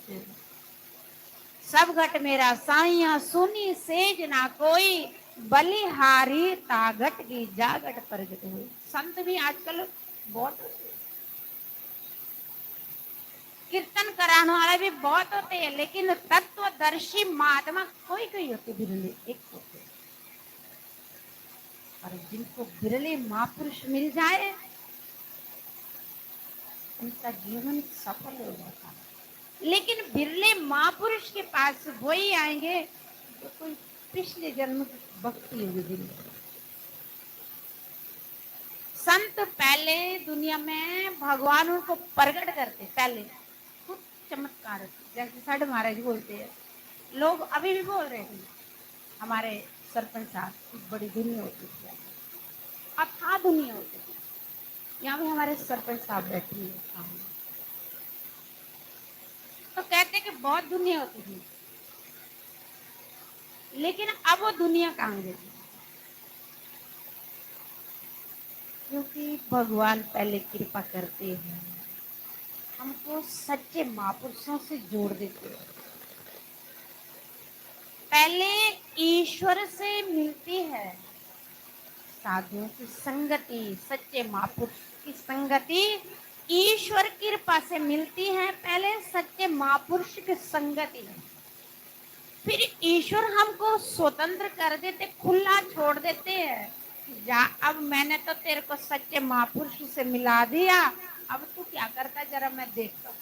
सब घट मेरा साइया सुनी सेज ना कोई, बलिहारी तागट की जागट प्रगट हुई। संत भी आजकल बहुत होते, कीर्तन कराने वाले भी बहुत होते हैं, लेकिन तत्वदर्शी महात्मा कोई कोई होते, बिरले एक होते। और जिनको बिरले महापुरुष मिल जाए उनका जीवन सफल हो जाता है। लेकिन बिरले महापुरुष के पास वही आएंगे जो कोई पिछले जन्म की भक्ति होगी जिनकी। संत पहले दुनिया में भगवान उनको प्रकट करते, पहले खुद चमत्कार होते, जैसे साढ़े महाराज बोलते हैं, लोग अभी भी बोल रहे थे हमारे सरपंच साहब बड़ी दुनिया होती थी, अथाह दुनिया होती थी। यहाँ भी हमारे सरपंच साहब बैठी है सामने, तो कहते कि बहुत दुनिया होती थी, लेकिन अब वो दुनिया कहाँ गई? क्योंकि भगवान पहले कृपा करते हैं, हमको सच्चे महापुरुषों से जोड़ देते हैं। पहले ईश्वर से मिलती है साधुओं की संगति, सच्चे महापुरुष की संगति ईश्वर कृपा से मिलती है। पहले सच्चे महापुरुष की संगति, फिर ईश्वर हमको स्वतंत्र कर देते, खुला छोड़ देते हैं। जा, अब मैंने तो तेरे को सच्चे महापुरुष से मिला दिया, अब तू क्या करता जरा मैं देखता हूँ।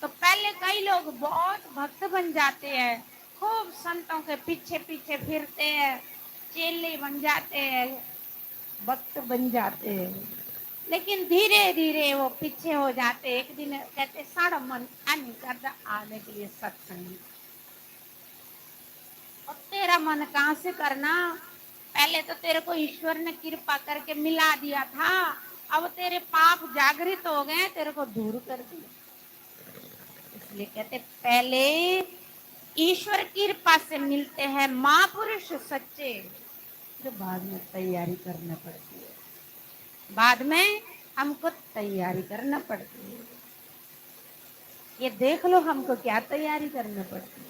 तो पहले कई लोग बहुत भक्त बन जाते हैं, खूब संतों के पीछे पीछे फिरते हैं, चेले बन जाते हैं, भक्त बन जाते हैं, लेकिन धीरे धीरे वो पीछे हो जाते। एक दिन कहते सारा मन नहीं करता आने के लिए सत्संग, और तेरा मन कहाँ से करना? पहले तो तेरे को ईश्वर ने कृपा करके मिला दिया था, अब तेरे पाप जागृत हो गए, तेरे को दूर कर दिया। इसलिए कहते पहले ईश्वर कृपा से मिलते हैं महापुरुष सच्चे, जो बाद में तैयारी करना पड़ती है, बाद में हमको तैयारी करना पड़ती है। ये देख लो हमको क्या तैयारी करना पड़ती है।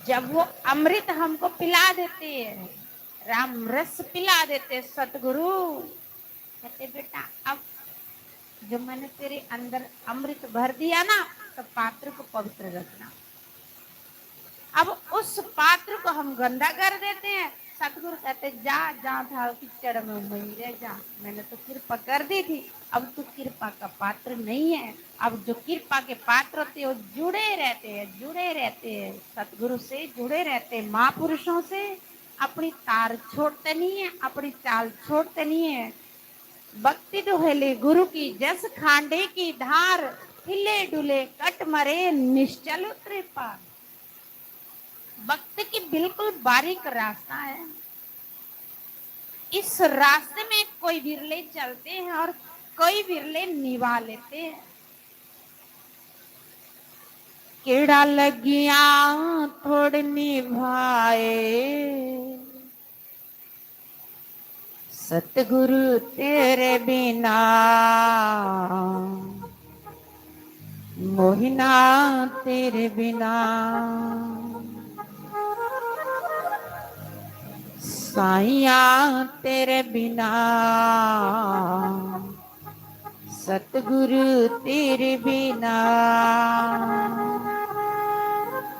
जब वो अमृत हमको पिला देते हैं, राम रस पिला देते सतगुरु, कहते बेटा अब जो मैंने तेरे अंदर अमृत भर दिया ना, तो पात्र को पवित्र रखना। अब उस पात्र को हम गंदा कर देते हैं, सतगुरु कहते जा जा था कीचड़ में वहीं रह जा, मैंने तो कृपा कर दी थी, अब तू कृपा का पात्र नहीं है। अब जो कृपा के पात्र होते हैं वो जुड़े रहते हैं सतगुरु से, जुड़े रहते हैं महापुरुषों से, अपनी तार छोड़ते नहीं है, अपनी चाल छोड़ते नहीं है। भक्ति दुहेले गुरु की जस खांडे की धार, हिले डुले कट मरे निश्चल उतरे पार। भक्ति की बिल्कुल बारीक रास्ता है, इस रास्ते में कोई विरले चलते हैं और कोई विरले निभा लेते हैं। केड़ा लगिया थोड़ निभाए, सतगुरु तेरे बिना मोहिना तेरे बिना, साइया तेरे बिना सतगुरु तेरे बिना।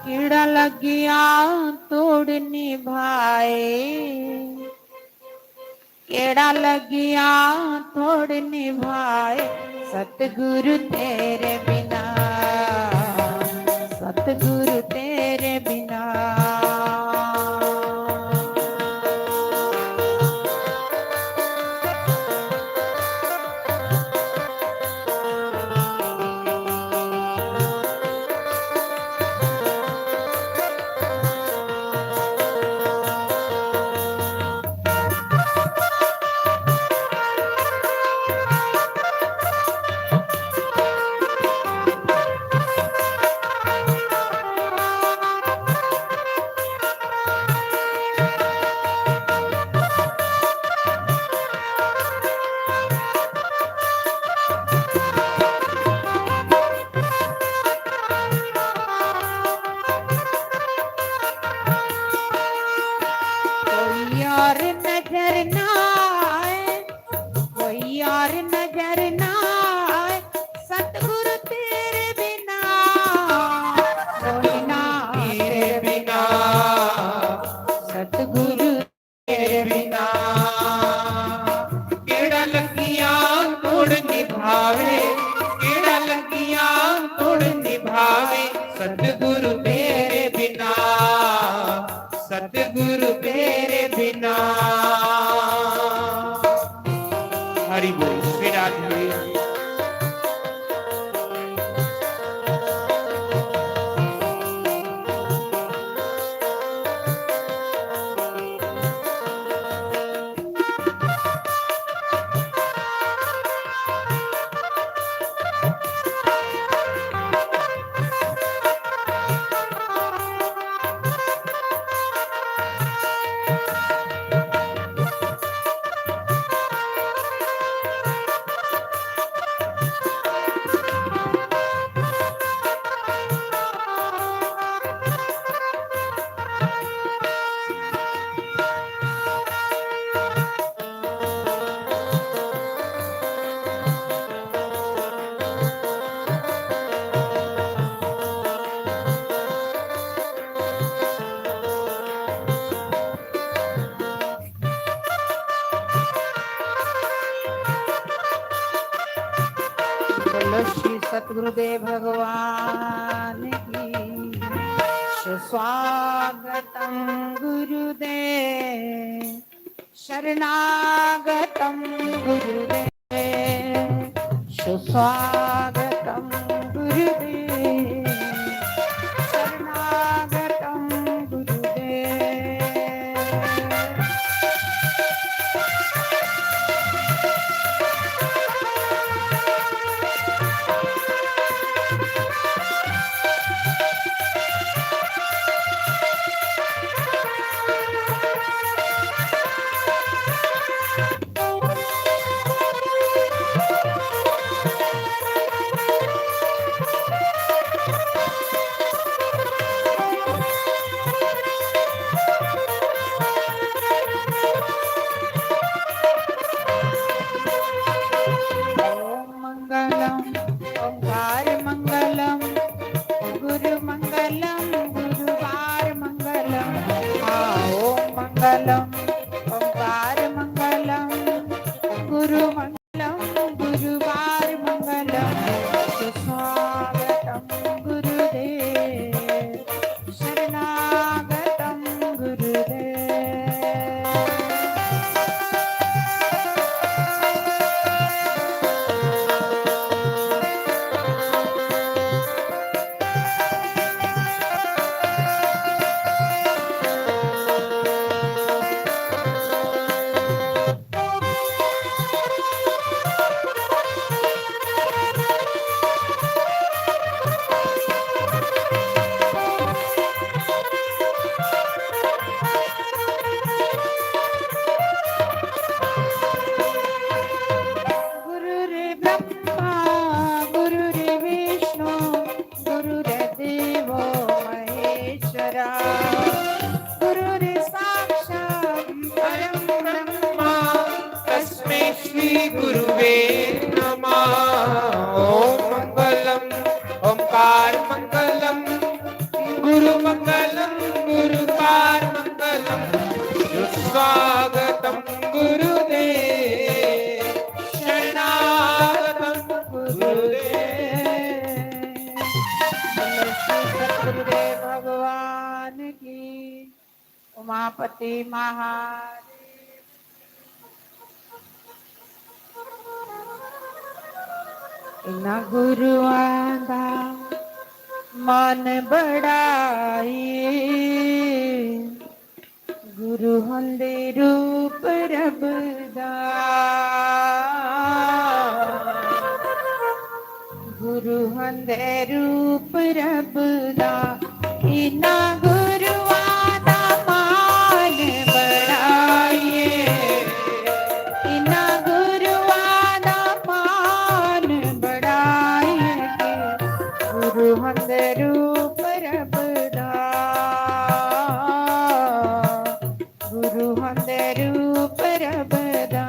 कीड़ा लगिया तोड़ निभाए, केड़ा लगिया तोड़ निभाए, सतगुरु तेरे बिना, सतगुरु तेरे बिना। और नजर ना आए, कोई और नजर ना आए, सतगुरु तेरे बिना कोई ना तेरे बिना, सतगुरु तेरे बिना केड़ा लगिया तोड़ निभावे, केड़ा लगिया तोड़ निभावे, सतगुरु तेरे बिना, सतगुरु तेरे बिना। हरि बोल श्री राधे। बोलो श्री सतगुरुदेव भगवान की। सुस्वागतम गुरुदेव, शरणागतम गुरुदेव, सुस्वागतम गुरुदेव, शरणागतम गुरुदेव। स्वागतम गुरुदेव, शरणागतम गुरुदेव। सतगुरुदेव भगवान की। उमापति महादेव। न गुरु आंदा मन बढ़ाई, गुरु हंदे रूप रबदा, गुरु हंदे रूप रबदा। इना गुरु आदा मान बढ़ाइए, इना गुरु आदा मान बढ़ाइए, गुरु हंदे रूप रबदा, गुरु हंदे परबदा।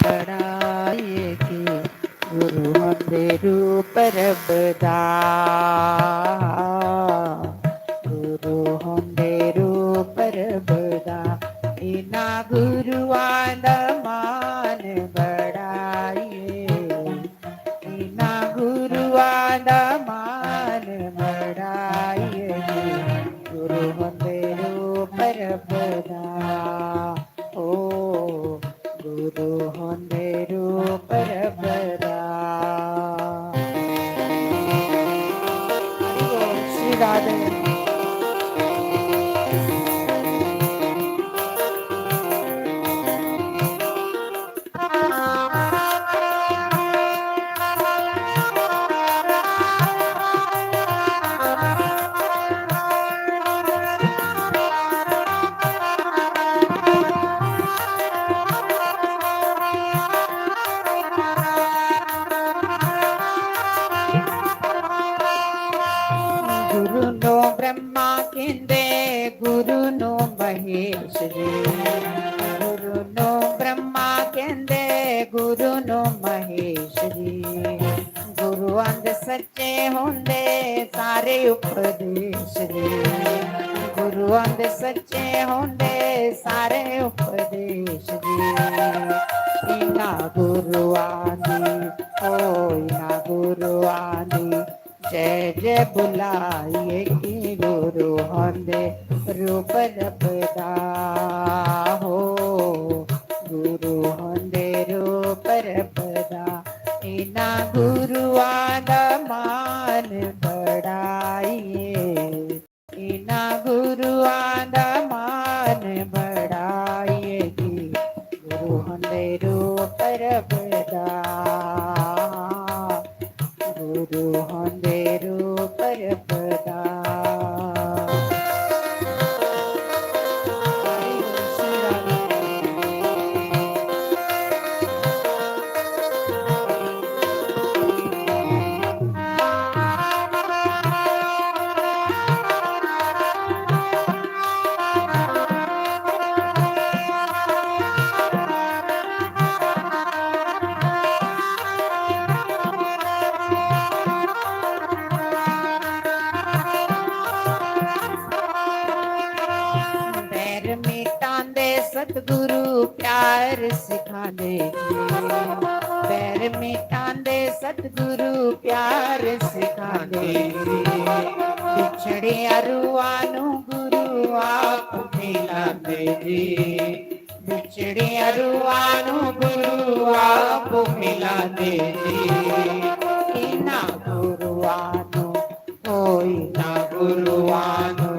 बड़ाए के गुरु हमेरू परबदा। गुरु हमेरू परबदा। इना गुरुआन मान बड़ाए। इना गुरुआन मान बड़ाए। गुरु हमेरू परबदा। ओ गुरु हमेरू परबदा। श्री राधे। गुरु नो ब्रह्मा केंदे गुरु नो महेश जी। गुरु नो ब्रह्मा केंदे गुरु नो महेश जी। गुरु अंध सच्चे होंदे सारे उपदेश जी। गुरु अंध सच्चे होंदे सारे उपदेश जी। इना गुरु आदि ओ इना गुरु आदि जय जय बुलाइए कि गुरु होंदे रूप रबदा। हो गुरु होंदे रूप रबदा। इना गुरु आदा मान बढ़ाइए। इना गुरु आदा मान बढ़ाइए कि गुरु होंदे रूप रबदा। गुरु होंदे रूप रबदा। पैर मिटांदे सतगुरु प्यार सिखांदे जी। पैर मिटांदे सतगुरु प्यार सिखांदे जी। बिछड़े अरुआनु गुरु आप मिलांदे जी। बिछड़े अरुआनु गुरु आप मिलांदे जी। इना गुरुआनु कोई ना गुरुआनु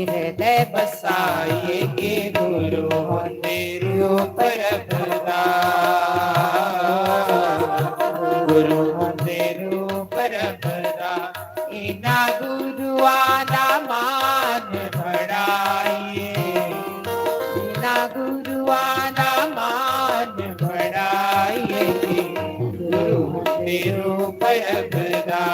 हृदय बसाइए के गुरु होंदे रूप रबदा। गुरु होंदे रूप रबदा। इना गुरु आदा मान बढ़ाइए। इना गुरु आदा मान बढ़ाइए गुरु होंदे रूप रबदा।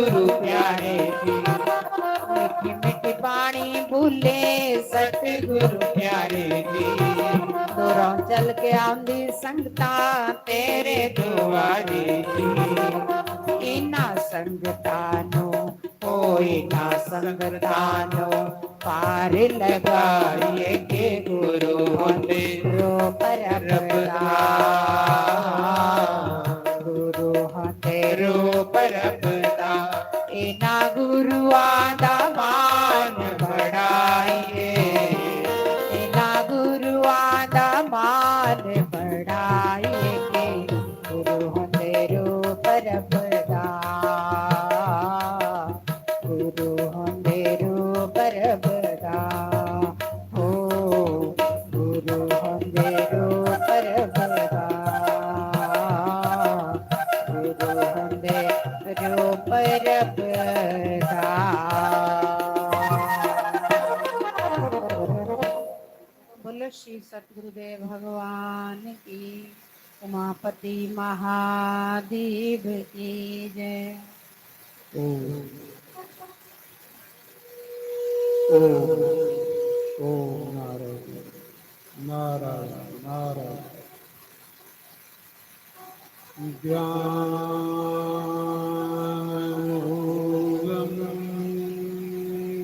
गुरु प्यारे जी। मीठी मीठी पानी भूले सतगुरु प्यारे जी। दूरों चल के आंदी संगता तेरे दुआरे जी। इना संगतानो कोई ना संगतानो पार लगाइए के गुरु होते रो परबदा। गुरु होते रो परबदा। इना गुरु आदा मान बढ़ाइए। इना गुरु आदा मान बढ़ाइए के गुरु होते रो परबदा। गुरु होते रो परबदा। हो गुरु होते रो परबदा। गुरु होते रो परबदा। बोलो श्री सतगुरुदेव भगवान की। उमापति महादेव की जय। ओम ओम नारायण नारायण नारायण। ज्ञानमूलं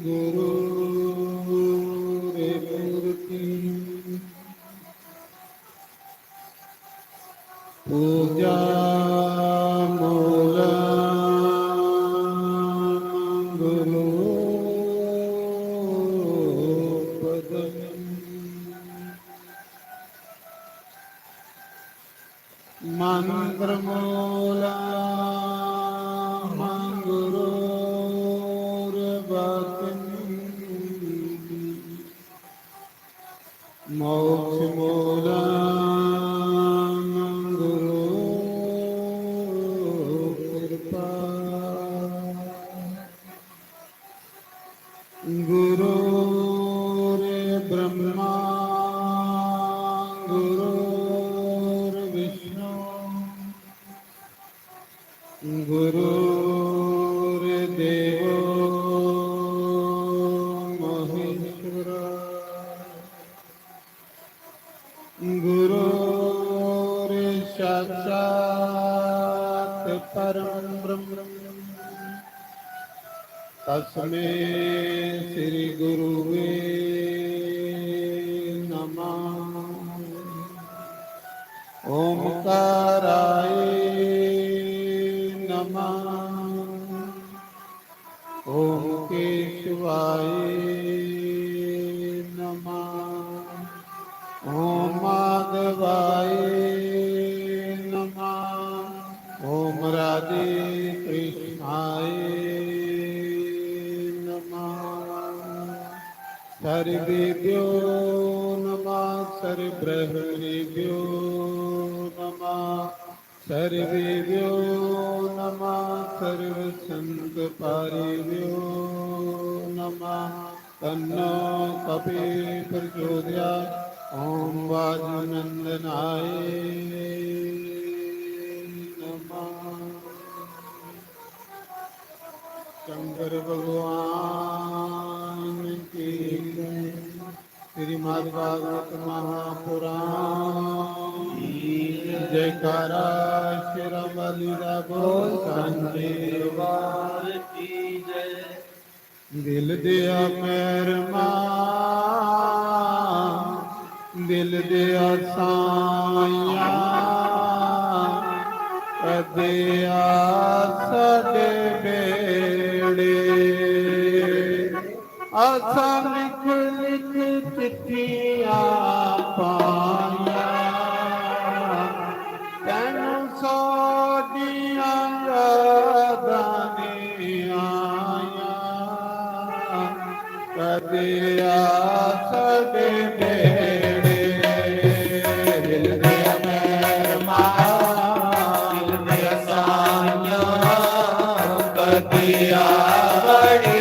गुरुर्मूर्ति पूजामूलं गुरुपदम् मंत्रमूलं गुरुर्वचनं मोक्षमूलं गुरुकृपा। गुरुर्ब्रह्मा गुरुर्विष्णु गुरुर्देवो महेश्वरा। गुरुर्साक्षात् परं ब्रह्म तस्मै श्री गुरुवे नमः। ओंकाराय नमः। ओम केशवाय नमः। ओम माधवाय नमः। ओम राधे कृष्णाय सर्वेभ्यो नमः। सर्वब्रह्मणेभ्यो नमः। सर्वेभ्यो नमः। सर्वसंतपारेभ्यो नमः। तन्नो कपि प्रचोदयात्। ओम वायुनंदनाय नमः। शंकर भगवान की श्रीमद् भागवत महापुराण। जयकारा श्री राम लीला बोल संजीवार की जय। दिल दिया मेहरबान दिल दिया साया दिया सदे बेड़े। आसा लिख लिख चिट्ठियां पाया तेनु सौ दिया दाने आया कदिया सदे बेड़े। दिल दिया मेहरबान दिल दिया साया कदिया बड़ी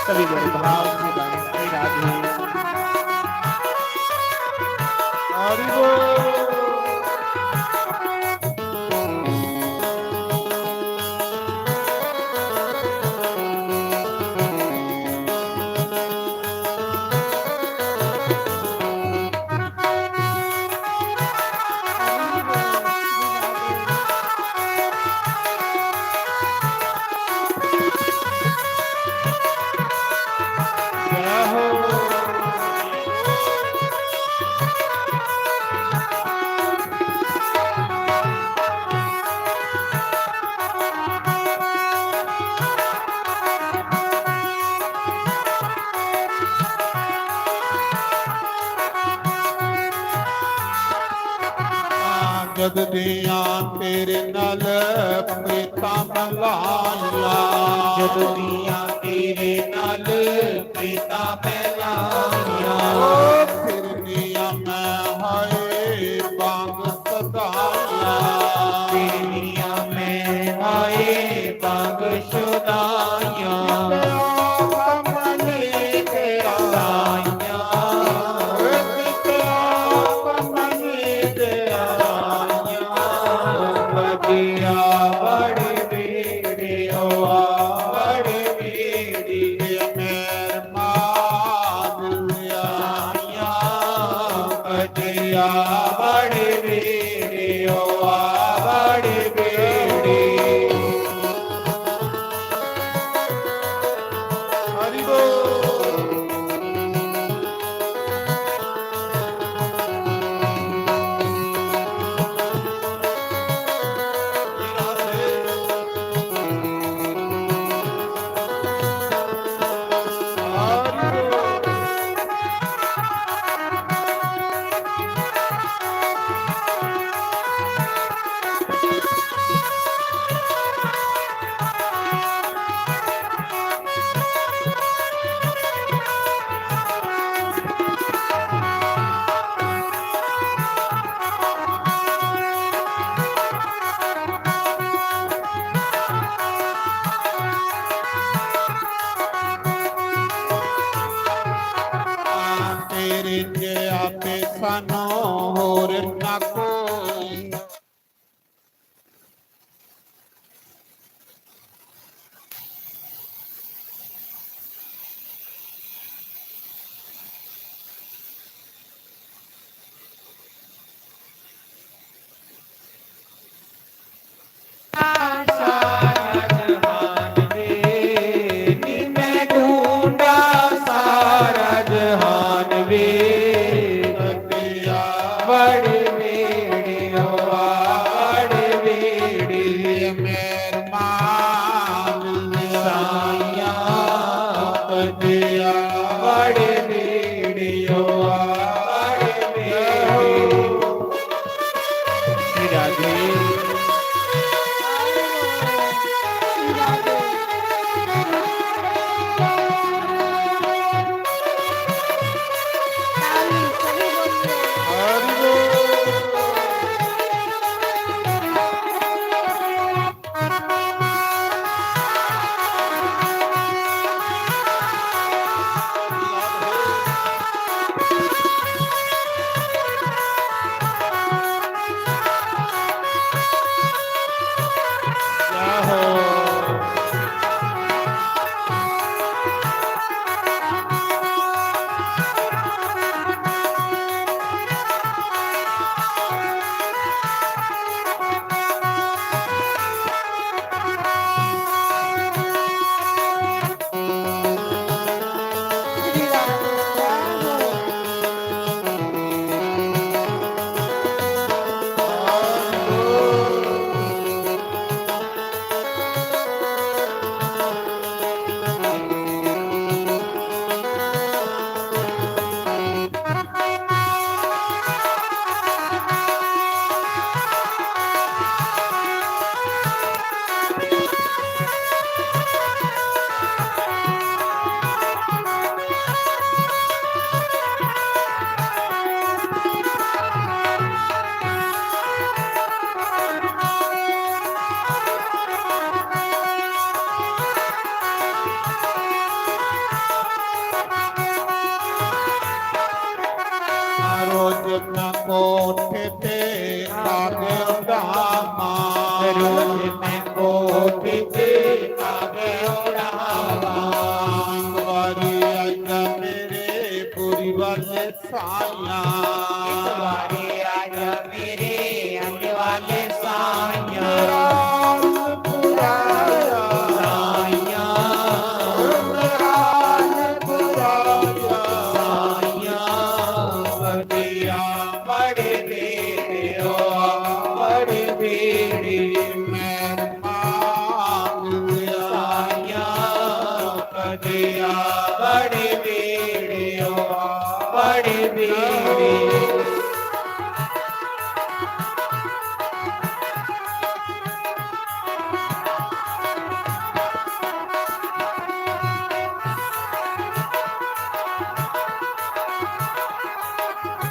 सभी बड़े भाव से गाएं श्री राधे हरि बोल जय हो जग दिया तेरे नल प्रीता मलाया जब दिया तेरे नाल प्रीता पहलाया फिर दिया मैं हाय बांग सदाया तेरिया में आए बाग शुदाया कमली तेरा साया बगिया बड़े बेड़े हुआ बड़े बेड़ी साया बगिया बड़े बेड़े हुआ बड़े बेड़ी हरि बोल तेरे जे आपे सनो होर न कोई मैं ढूंढा सारा जहान वे दिया बड़े बेड़े हुआ बड़े बेड़ी मेर मान साया दिया बड़े बेड़े हुआ बड़े बेड़ी श्री राधे हरि बोल न कोठे पे आगे उड़ावा रोज मैं कोठी पे आगे उड़ावा एक बारी आजा मेरे पूरी वाले साया एक बारी आजा मेरे आने वाले साया रात पुराया साया रात पुराया साया बदिया बड़े बेटे हो बड़े बेटे मैं मांग लिया साया बदिया बड़े बेटे हो बड़े बेटे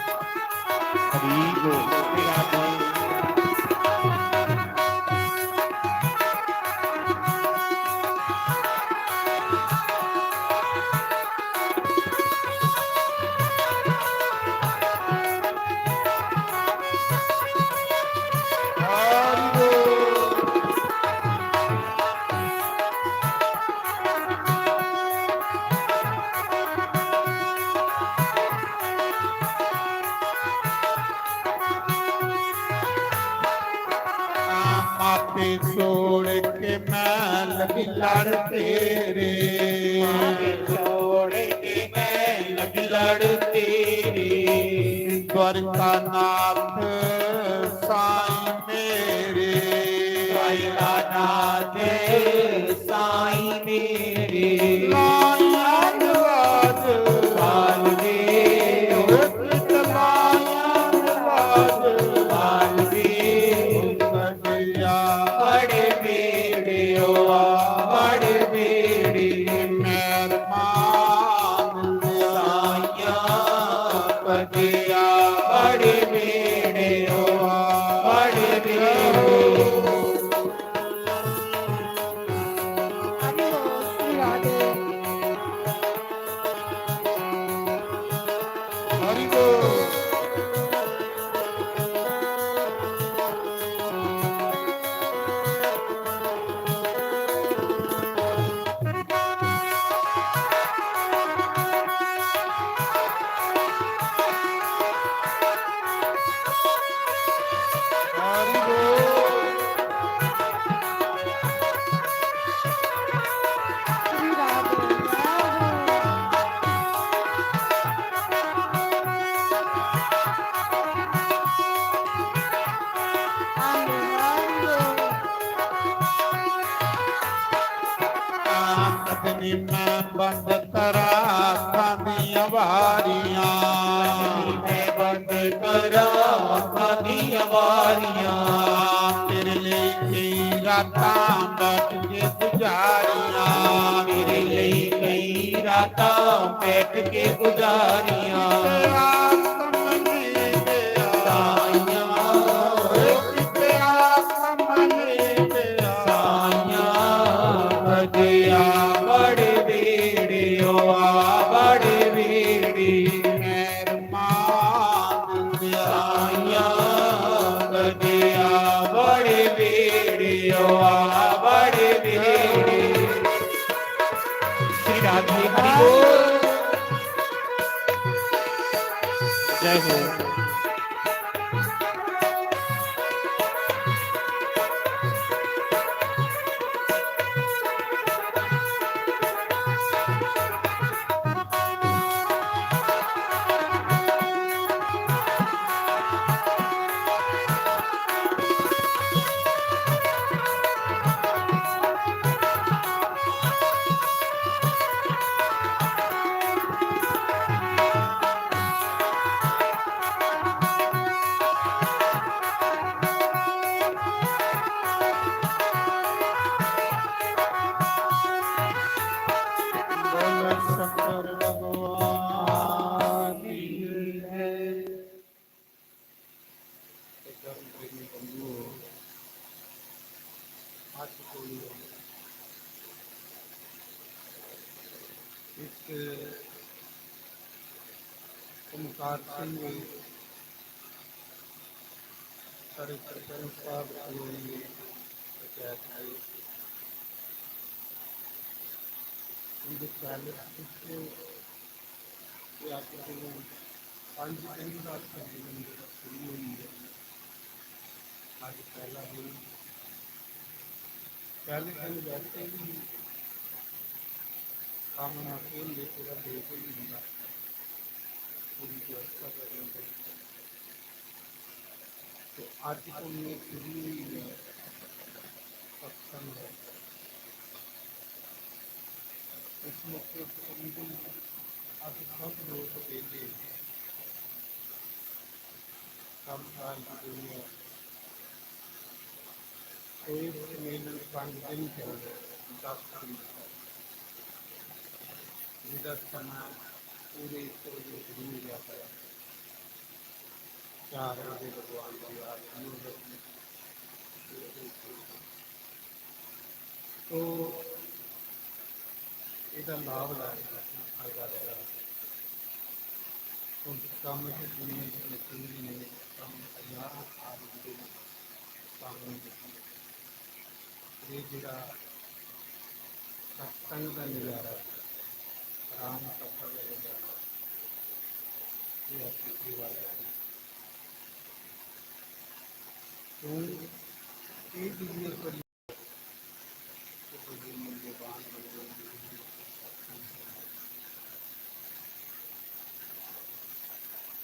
हरि बोल श्री राधे माथे छोड़ के मैं लगी लड़ तेरे छोड़ के मैं लग लड़ तेरी द्वारका नाथ साईं मेरे साईं नाथ साईं मेरे माया नवाज बाल दे माया नवाज बाल दे कन्हैया बड़े बेड़े हो बड़े बेड़े मेहरबान साया पतिया बड़े बेड़े हो बड़े बेड़े हरि बोल हरि बोल कदनी मैं बंद करा खानिया वारियां मैं बंद करा खानिया वारियां तेरे लिए कई रातां बैठ के गुजारियां मेरे लिए कई रातां बैठ के गुजारियां तेरा समझ गया साइयां तेरा समझ गया साइयां भजिया बड़े बेड़े हो बड़े बेड़े मेहरबान दिया साइयां भजिया बड़े बेड़े हो बड़े बेड़े श्री राधे हरि बोल जय हो बोल शंकर भगवान की जय। ओमकार सिंह चरित्र संसार कोई कैसे उनके 40 से या तो 5 रात का जीवन शुरू हुई है। आज पहला दिन पहले दिन वैसे ही काम अकेले पूरा देख ही मिला पूरी व्यवस्था करने को। तो आज तो मैं शुरू ही सत्संग है इस मौके पर आज सब लोग देते काम काज की दुनिया कोई मेहनत 5 दिन चल रहे 10 दिन विगत समय पूरे शरीर घूम जाता है 4 बजे भगवान की आरती तो इसका लाभ लाएगा फायदा लेगा तो काम से दुनिया की पूरी नहीं काम 1000 काम ये जरा सत्संग का नजारा राम कथा का नजारा ये आपकी वाला है तो ये दुनिया पर मूल्यवान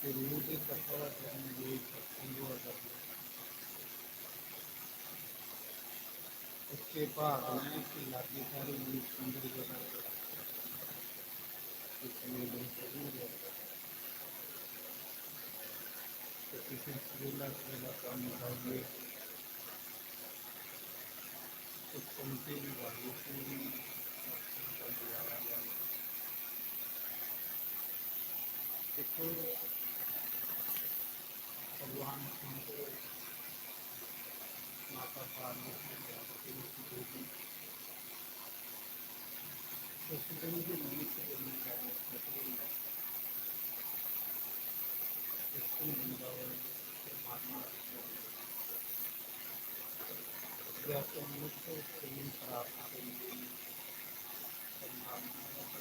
मुझे कथा करने उसके बाद मैं कि लाठी सारी सुंदर जगह तो किसी श्रीला का मुकाबले कुछ सुनते भी वाली पूरी देखो भगवान शंकर माता पार्वती तो सुगम के लिए से करने का परमात्मा या तो मुझको प्रेम प्राप्त करेंगे परमात्मा को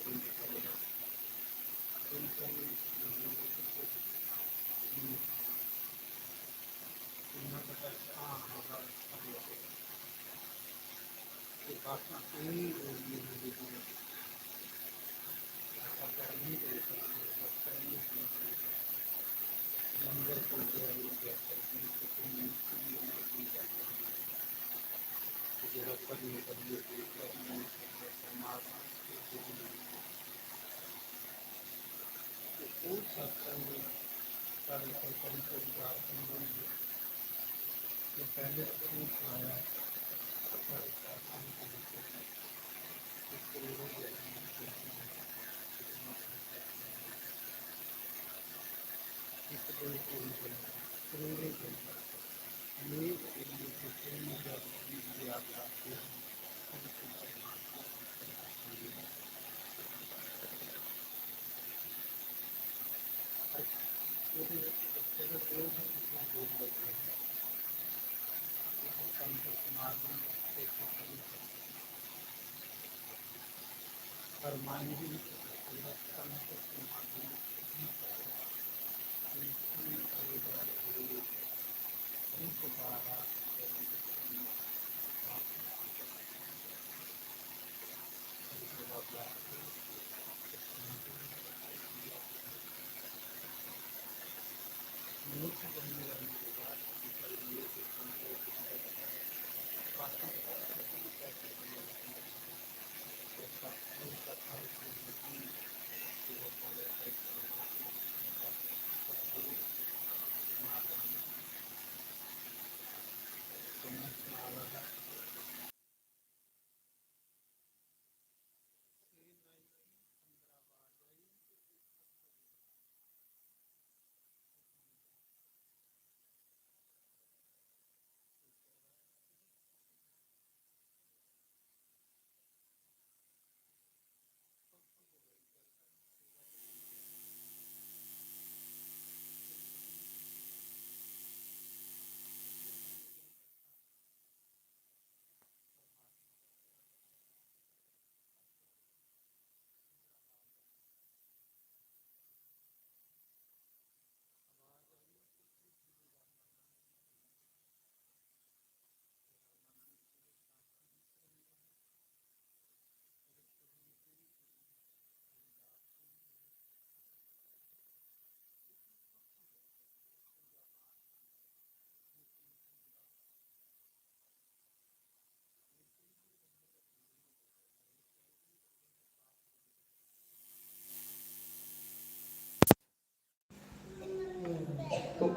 प्रेम करेगा बाकी कोई ऐसा करने मंदिर को पहले आया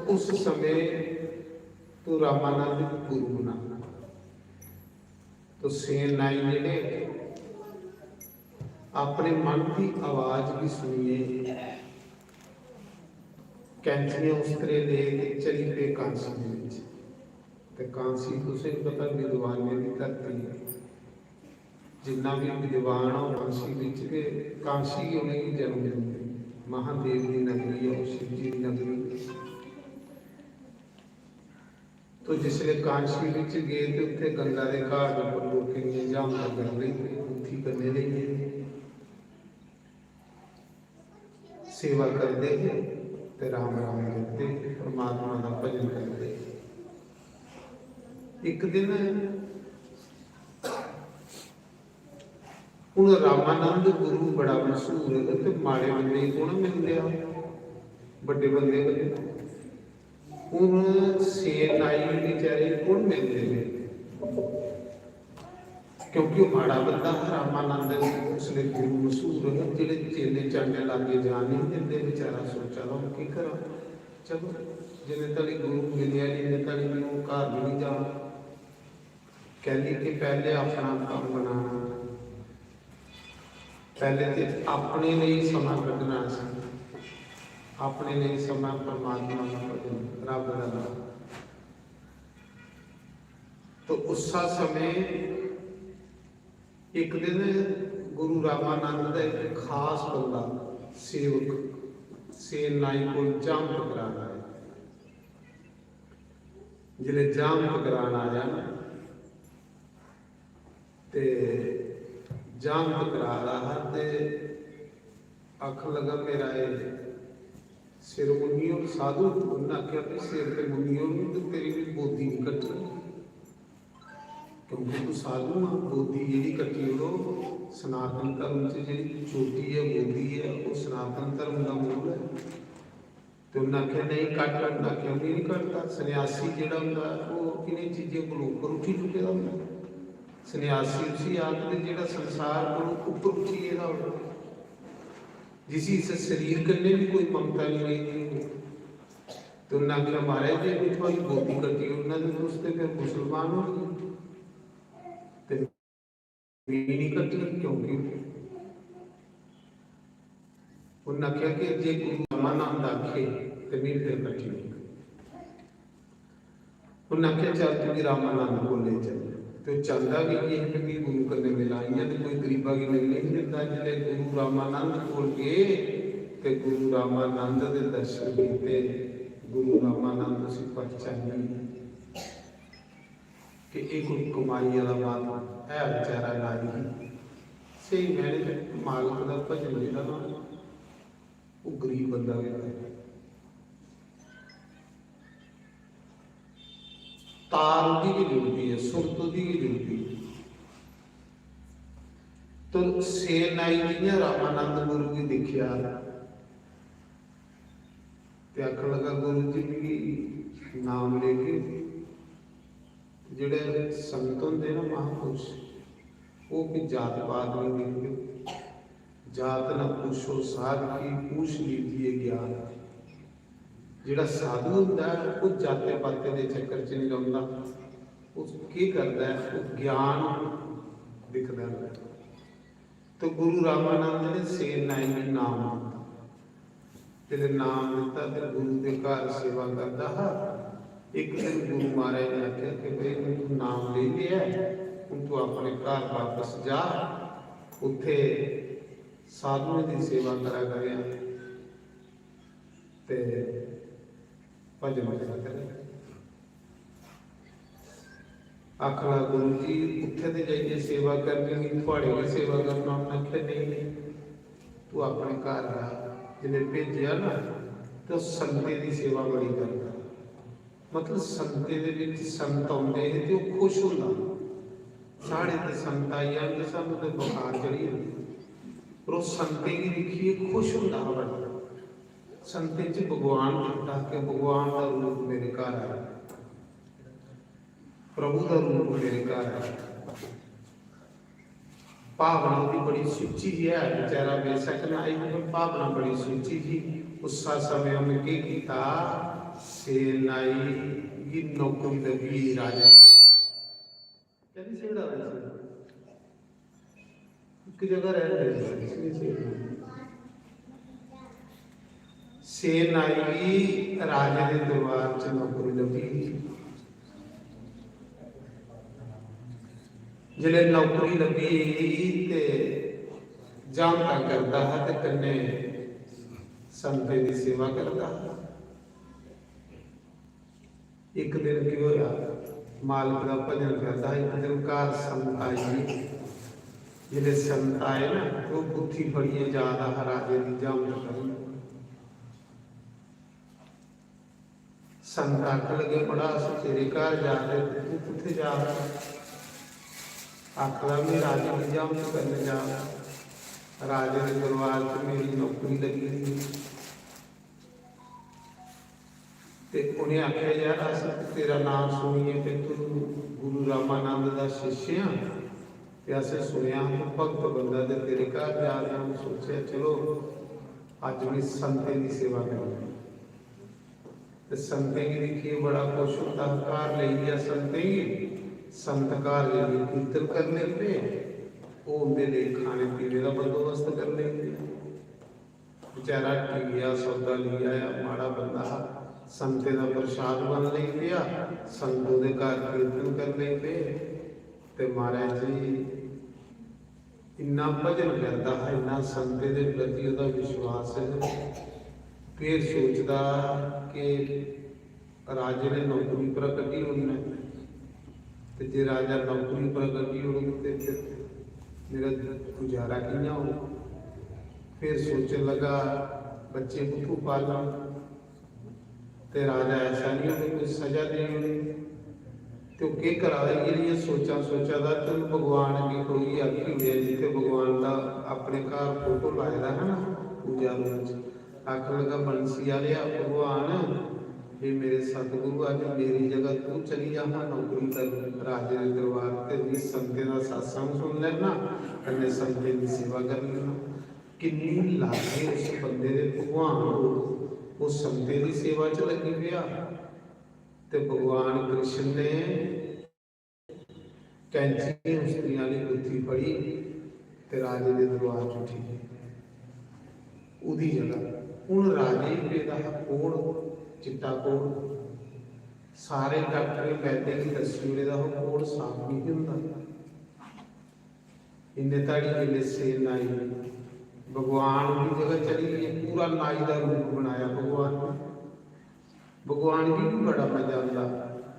उस समय तू रामानंद गुरु बना। तो सेन नाई जेडे अपने मन की आवाज भी सुनिए, कैंचियां उस्तरे ले चली पे कांसी दे विच। ते कांसी तुसें पता विद्वाने की धरती है, जिन्ना भी विद्वान हो कांसी विच के कांसी उन्हें ही जन्म दिंदे। महादेव की नगरी है, शिव जी की नगरी। तो जिसले कांशी विच गए तो उत्थे गंगा के घाट पर लोकें दी जाम कर रही उठी करने लगे, सेवा करते ते राम राम करते, परमात्मा का भजन करते। एक दिन हुण रामानंद गुरु बड़ा मशहूर है, तो माड़े बंदे कौन मिलते आ, बड़े बंदे बने। हुण सेन नाई बेचारे कौन मिलते हैं, क्योंकि माड़ा बंदा रामानंद उसले गुरु मशहूर है, जेडे चेले चांडे लागे जान नहीं देंगे। बेचारा सोचा लो की करा, चलो जिन्हें तली गुरु मिले जिन्हें तली मैं घर भी नहीं जा। कहली कि पहले अपना काम बनाना, पहले तो अपने लिए समा कढ़ना, अपने लिए समा परमात्मा का भजन, रब का नाम। तो उस समय एक दिन गुरु रामानंद का एक खास बंदा सेवक सेन नाई को जाम टकराना है। जिले जाम टकरान आया ना, ते जाम टकरा रहा ते आख लगा मेरा ये सिर मुनियो साधु। उन्हें आख्या कि सिर ते मुनियो तो तेरी भी बोधी नहीं कटनी, क्योंकि तू साधु आ। बोधी जी कटी हो सनातन धर्म से जी छोटी है बोधी है, वो सनातन धर्म का मूल है। तो उन्हें आख्या नहीं कट। उन्हें आख्या नहीं कटता। सन्यासी जोड़ा होंगे वो इन्हें चीज़ों को ऊपर उठी चुके होंगे। सन्यासी उसी आदमी जोड़ा संसार को ऊपर उठी हो, जिस इस शरीर करने भी कोई ममता नहीं रही। तो उन्हें आख्या महाराज जी भी थोड़ी बोधी कटी, उन्होंने उससे फिर मुसलमान हो गए नहीं कटनी, क्योंकि उन्हें आख्या कि जे गुरु रामानंद आखे तो नहीं फिर कटी नहीं। उन्हें आख्या चल तू भी रामानंद को ले चल। तो चलता भी ये गुरु करने मिलाइया तो कोई गरीबा की मिल नहीं दिता। जिले गुरु रामानंद को गए तो गुरु रामानंद के दर्शन किए। गुरु रामानंद उसी पहचानी कि एक कमाई वाला बात है, बेचारा नारी सही मैंने मालिक का भजन जोड़ा ना वो गरीब बंदा भी है। तार की भी जुड़ती है, सुरत की भी जुड़ती है। तो सेन नाई जी ने रामानंद गुरु की देखिया ते आख लगा गुरु जी भी नाम लेके जेडे संत होंगे ना महापुरुष, वो भी जात पात नहीं देखते। जात न पूछो साध की पूछ लीजिए ज्ञान। जिहड़ा साधु होंदा है वो जाते पाते के चक्कर च नहीं रहिंदा, वो की करता है वो ज्ञान दिखता है। तो गुरु रामानंद ने सेन नाई में नाम दिता। जब नाम दिता तो गुरु के घर सेवा करता हा। एक दिन गुरु महाराज ने आख्या कि भाई तू नाम ले लिया, हूँ तू अपने घर वापस जा, उत्थे साधुओं की सेवा करा करें ते भजन करा करें। आखला गुरु जी उत्थे तो जाइए सेवा करनी, थोड़े भी सेवा करना। उन्हें आख्या नहीं तू अपने घर रहा। जिन्हें भेजा ना तो संते की सेवा बड़ी करता। मतलब संते दे विच संत आउंदे ने ते ओह खुश हुंदा। साढ़े ते संत आई जांदे सानूं ते बुखार चढ़ी जांदी, पर उस संते की दिखिए खुश हुंदा बड़ा। संते च भगवान दिखदा कि भगवान का रूप मेरे घर आया, प्रभु का रूप मेरे घर आया। भावना की बड़ी सुची जी है, बेचारा बेशक ना आई, भावना बड़ी सुची जी। उसा समय उन्हें की किया, सेनाई की नौकरी लगी राजा कहती सेड़ा एक जगह रह रहे सेनाई राजे के दरबार च नौकरी लगी। जिले नौकरी लगी ते जानता करता है ते कन्ने संते की सेवा करता। एक दिन की होया मालिक का भजन करता। एक दिन घर संत आई। जिले संत आए ना वो बुद्धि फड़िए ज्यादा राजे की जाम कर संत आख लगे बड़ा तेरे घर जा रहे तू किथे जा रहा। आखला मैं राजे की जाम करने जा रहा। राजे के दरबार से मेरी नौकरी लगी ते उन्हें आख्या यार अस तेरा नाम सुनिए कि तू गुरु रामानंद का शिष्य ते असें सुनिया तू भगत बंदा ते तेरे घर जा रहा। हम सोचा चलो अज भी संते की सेवा करें। ते संते की देखिए बड़ा खुश होता। घर ले लिया संते की। संत घर कीर्तन करने पे वो उनके खाने पीने का बंदोबस्त कर लेंगे। बेचारा टिकिया सौदा लिया माड़ा बंदा संते का प्रसाद बन ले गया। संतों के घर कीर्तन कर लेंगे ते महाराज जी इन्ना भजन करता है, इन्ना संते के प्रति उसका विश्वास है। फिर सोचता कि राजे ने नौकरी पर कटी उन्हें तो जे राजा नौकरी पर कटी होगी तो फिर मेरा गुजारा किया हो। फिर सोचने लगा बच्चे को पालना तो राजा ऐसा नहीं होने कोई सजा दे तो के करा ये सोचा था। तो भगवान की कोई आखी हुई है जिते भगवान का अपने घर फोटो लाया है ना पूजा रूम आख लगा बंसी वाले भगवान ये मेरे सतगुरु अज मेरी जगह तू चली जा नौकरी कर राजे के दरबार से संते का सत्संग सुन लेना कन्ने संते की सेवा कर लेना। किन्नी लागे उस बंदे ने भगवान वो संते की सेवा च लगी गया। तो भगवान कृष्ण ने कैंची उस्ती वाली बुद्धि फड़ी तो राजे के दरबार च उठी उदी जगह हूँ राजे पेदा कोड़ चिट्टा कोड़ सारे डॉक्टर वैद्य की दसी वे कोड़ साफ नहीं होंगे। इन्ने ताड़ी वेले सेल नाई भगवान की जगह चली गई। पूरा नाई का रूप बनाया भगवान भगवान भी बड़ा मजा आता।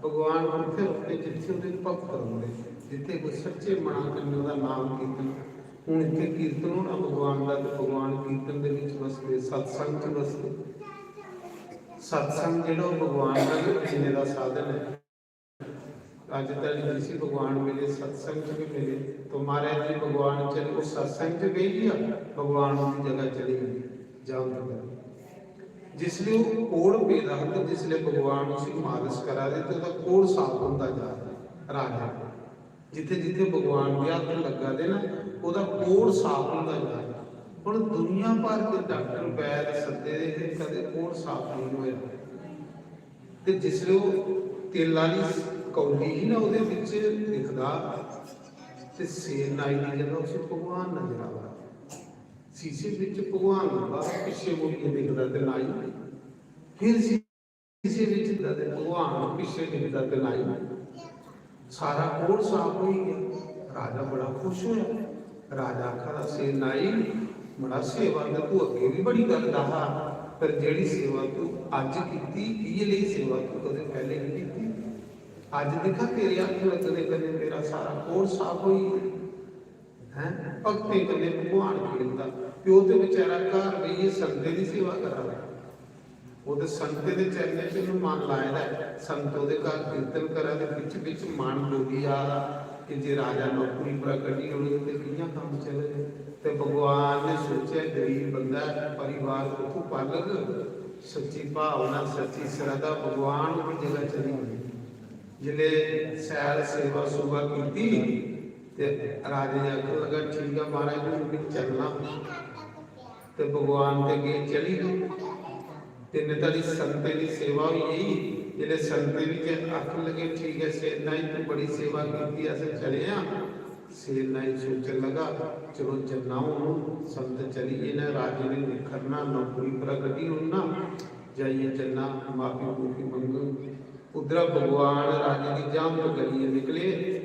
भगवान उसे रुकते जिथे उसे भक्त होंगे जिथे कोई सच्चे मना करने नाम कीर्तन हूँ इतने कीर्तन होना भगवान का तो भगवान कीर्तन के वसते सत्संग च वसते। सत्संग जो भगवान का भी मिलने का साधन है। अज तक जिसी भगवान मिले सत्संग भी मिले तो महाराज जी भगवान चले वो सत्संग गई गया भगवान की जगह चली गई जाओ। जिसलिए वो कोड़ पेदा तो जिसलिए भगवान उसी मालिश करा दे तो कोड़ साफ होता जा रहा राजा जिथे जिथे भगवान के हथ लगा दे ना वह कोड़ साफ होता जा रहा। ਹੁਣ दुनिया भर के डॉक्टर वैद सदे कदे कोड़ साफ नहीं होया ते जिसले वो तेल वाली कौली ही ना उहदे विच दिखदा ते सेल नाई की जगह उस भगवान नजर आता। शीशे विच भगवान लगा पिछे मुड़िए दिखदा ते नाई फिर शीशे विच दिखदा ते भगवान पिछे दिखदा ते नाई सारा कोड़ साफ हो गया। राजा बड़ा खुश होया। राजा आखा सेल नाई बड़ा सेवा तो तू अगे भी बड़ी करता हा पर जेड़ी सेवा तू अज की ये लिए सेवा तू कदे पहले नहीं की। अज देखा तेरे हथ लगने कने मेरा सारा कोड़ साफ हो है। भगते कने भगवान खेलता प्यो तो बेचारा घर रही संते की सेवा करा वो तो संते के चरने च मन लाया संतों के घर कीर्तन करा बिच बिच मन डोगी आ कि जे राजा नौकरी पर कटी होनी तो कियां काम चले। तो भगवान ने सोचा गरीब बंदा परिवार को पालक सच्ची भावना सच्ची श्रद्धा भगवान की जगह चली गई। जिले सैर सेवा सुबह की राजे ने आखन लगा ठीक है महाराज जी चलना तो भगवान के अगे चली गई। ਤਿੰਨ ਤੜੀ ਸੰਤੇ ਦੀ ਸੇਵਾ ਹੋਈ यही ਜਿਹੜੇ ਸੰਤੇ ਵਿੱਚ ਅੱਖ ਲਗੇ ਠੀਕ ਹੈ ਸੇਰ ਨਾਈ ਤੂੰ ਬੜੀ ਸੇਵਾ ਕੀਤੀ ਅਸੀਂ ਚਲੇ ਆ ਸੇਰ ਨਾਈ ਸੋਚਣ ਲਗਾ ਚਲੋ ਜਨਾਉ ਸੰਤ ਚਲੀਏ ਨਾ ਰਾਜੇ ਨੇ ਨਿਖਰਨਾ ਨੌਕਰੀ ਪ੍ਰਗਟੀ ਹੋਣਾ ਜਾਈਏ ਜਨਾ ਮਾਫੀ ਮੂਫੀ ਮੰਗੋ ਉਧਰ ਭਗਵਾਨ ਰਾਜੇ ਦੀ ਜਾਮ ਤੋਂ ਗਲੀਏ ਨਿਕਲੇ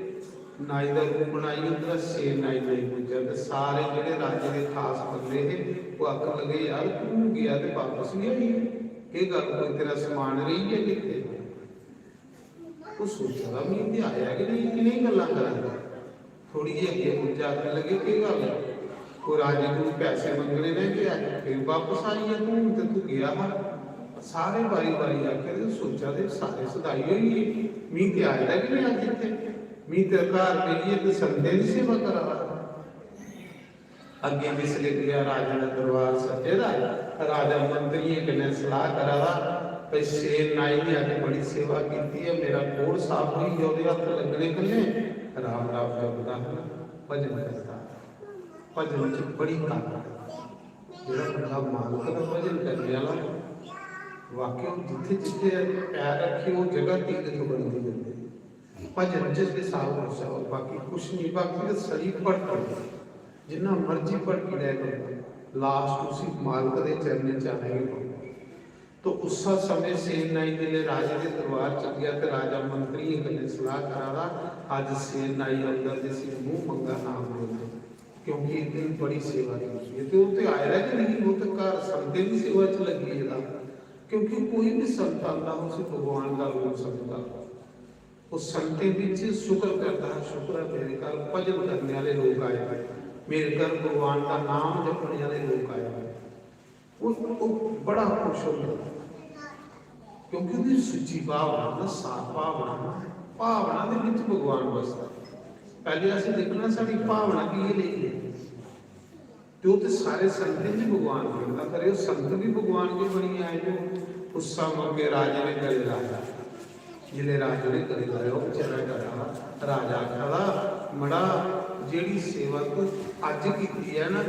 ਨਾਈ ਦਾ ਰੂਪ ਬਣਾਈ ਉਧਰ ਸੇਰ ਨਾਈ ਨਹੀਂ ਪੁੱਜਾ ਤੇ ਸਾਰੇ ਜਿਹੜੇ ਰਾਜੇ ਦੇ ਖਾਸ ਬੰਦੇ ਨੇ ਉਹ ਅੱਖ ਲਗੇ ਯਾਰ ਤੂੰ ਗਿਆ ਤੇ ਵਾਪਸ ਨਹੀਂ ਆਈ ਇਹ ਗੱਲ ਕੋਈ ਤੇਰਾ ਸਮਾਨ ਰਹੀ ਹੈ ਕਿਤੇ ਉਹ ਸੋਚਦਾ ਵੀ ਇਹ ਆਇਆ ਕਿ ਨਹੀਂ ਗੱਲਾਂ ਕਰਾਂਗਾ ਥੋੜੀ ਜਿਹੀ ਅੱਗੇ ਪੁੱਜਾ ਕੇ ਲਗੇ ਕੀ ਗੱਲ ਉਹ ਰਾਜੇ ਨੂੰ ਪੈਸੇ ਮੰਗਣੇ ਨੇ ਕਿ ਫਿਰ ਵਾਪਸ ਆਈ ਹੈ ਤੂੰ ਤੇ ਤੂੰ ਗਿਆ ਵਾ ਸਾਰੇ ਵਾਰੀ ਵਾਰੀ ਆ ਕੇ ਸੋਚਾ ਦੇ ਸਾਰੇ ਸਦਾਈ ਹੋਈ ਮੀਂਹ ਤੇ ਆਇਆ ਕਿ ਨਹੀਂ ਅੱਜ ਇੱਥੇ ਮੀਂਹ ਤੇ ਘਰ ਪਈਏ ਤੇ ਸੰਦੇ ਦੀ ਸੇਵਾ ਕਰਾਵਾ ਅੱਗੇ ਵਿਸਲੇ ਗਿਆ ਰਾਜਾ ਦਾ ਦਰਬਾਰ ਸੱਜੇ ਦਾ ਰਾਜਾ ਮੰਤਰੀ ਕਨੇ ਸਲਾਹ ਕਰਾਵਾ ਭਈ ਸ਼ੇਰ ਨਾਈ ਨੇ ਅੱਜ ਬੜੀ ਸੇਵਾ ਕੀਤੀ ਹੈ ਮੇਰਾ ਕੋੜ ਸਾਫ ਹੋਈ ਉਹਦੇ ਹੱਥ ਲੱਗਣੇ ਕੰਨੇ ਰਾਮ ਰਾਮ ਜਪਦਾ ਭਜਨ ਕਰਦਾ ਭਜਨ ਵਿੱਚ ਬੜੀ ਤਾਕਤ ਜਿਹੜਾ ਬੰਦਾ ਮਾਲਕ ਦਾ ਭਜਨ ਕਰਨ ਵਾਲਾ ਵਾਕਿਆ ਜਿੱਥੇ ਜਿੱਥੇ ਪੈਰ ਰੱਖੇ ਉਹ ਜਗ੍ਹਾ ਤੀਰਥ ਬਣਦੀ ਜਾਂਦੀ ਭਜਨ ਜਿਸ ਦੇ ਸਾਹਮਣੇ ਸਭ ਬਾਕੀ ਕੁਛ ਨਹੀਂ ਬਾਕੀ ਤਾਂ ਸਰੀਰ ਪੜ ਜਿੰਨਾ ਮਰਜ਼ੀ ਪੜ ਕੇ ਲੈ ਕੇ ਲਾਸਟ ਉਸੇ ਮਾਲਕ ਦੇ ਚਰਨਾਂ ਚ ਆਏਗਾ तो उस समय सेन नाई ने राजे के दरबार चल गया तो राजा मंत्री ने सलाह करावा आज सेन नाई अंदर जैसे मुंह मंगा नाम ले क्योंकि इतनी बड़ी सेवा की तो उत्ते आया कि नहीं वो तो घर संते की सेवा च लगी है क्योंकि कोई भी संत आता उसे भगवान का रूप समझता उस संते विच शुक्र करता है शुक्र मेरे घर भजन करने वाले लोग आए मेरे घर भगवान का नाम जपने वाले लोग आए वो बड़ा खुश होता क्योंकि उसकी सुची भावना साफ भावना दे विच भगवान बसदा पहले असीं देखना साडी भावना की है तो सारे संत जी भगवान बनता करे संत भी भगवान के बनी आए जो उस समय राजे ने गले लाया जिले राजे ने गले लाया वो बेचारा डरा राजा खड़ा मड़ा जेड़ी सेवा तू अज की है ना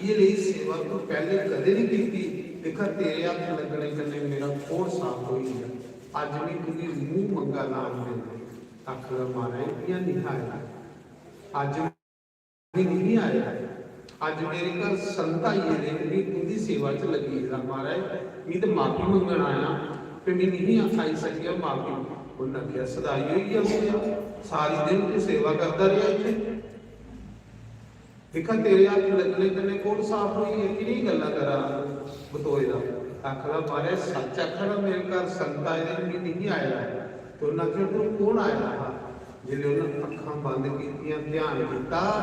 ये सेवा तू पहले कदे नहीं की देखा तेरे हाथ लगने कने मेरा कोड़ साफ होई है अज भी तुझी मुंह मंगा नाम दे आखिर मारा ये नहीं आया अज भी नहीं आया अज मेरे घर संत आई है मेरी तुझी सेवा च लगी है मारा मैं तो माफी मंगण आया फिर मैं नहीं आई सकिया माफी उन्हें क्या सदाई हुई है सारी दिन तू सेवा करता रहा इतने देखा तेरे हाथ लगने कने कोड़ साफ हुई है कि नहीं गल्ला करा बतोए दा आखला मारे सच आखला मेरे घर संत आए ने नहीं आया तो ना कि तू कौन आया जिले उन्हें अखां बंद कीतियां ध्यान किया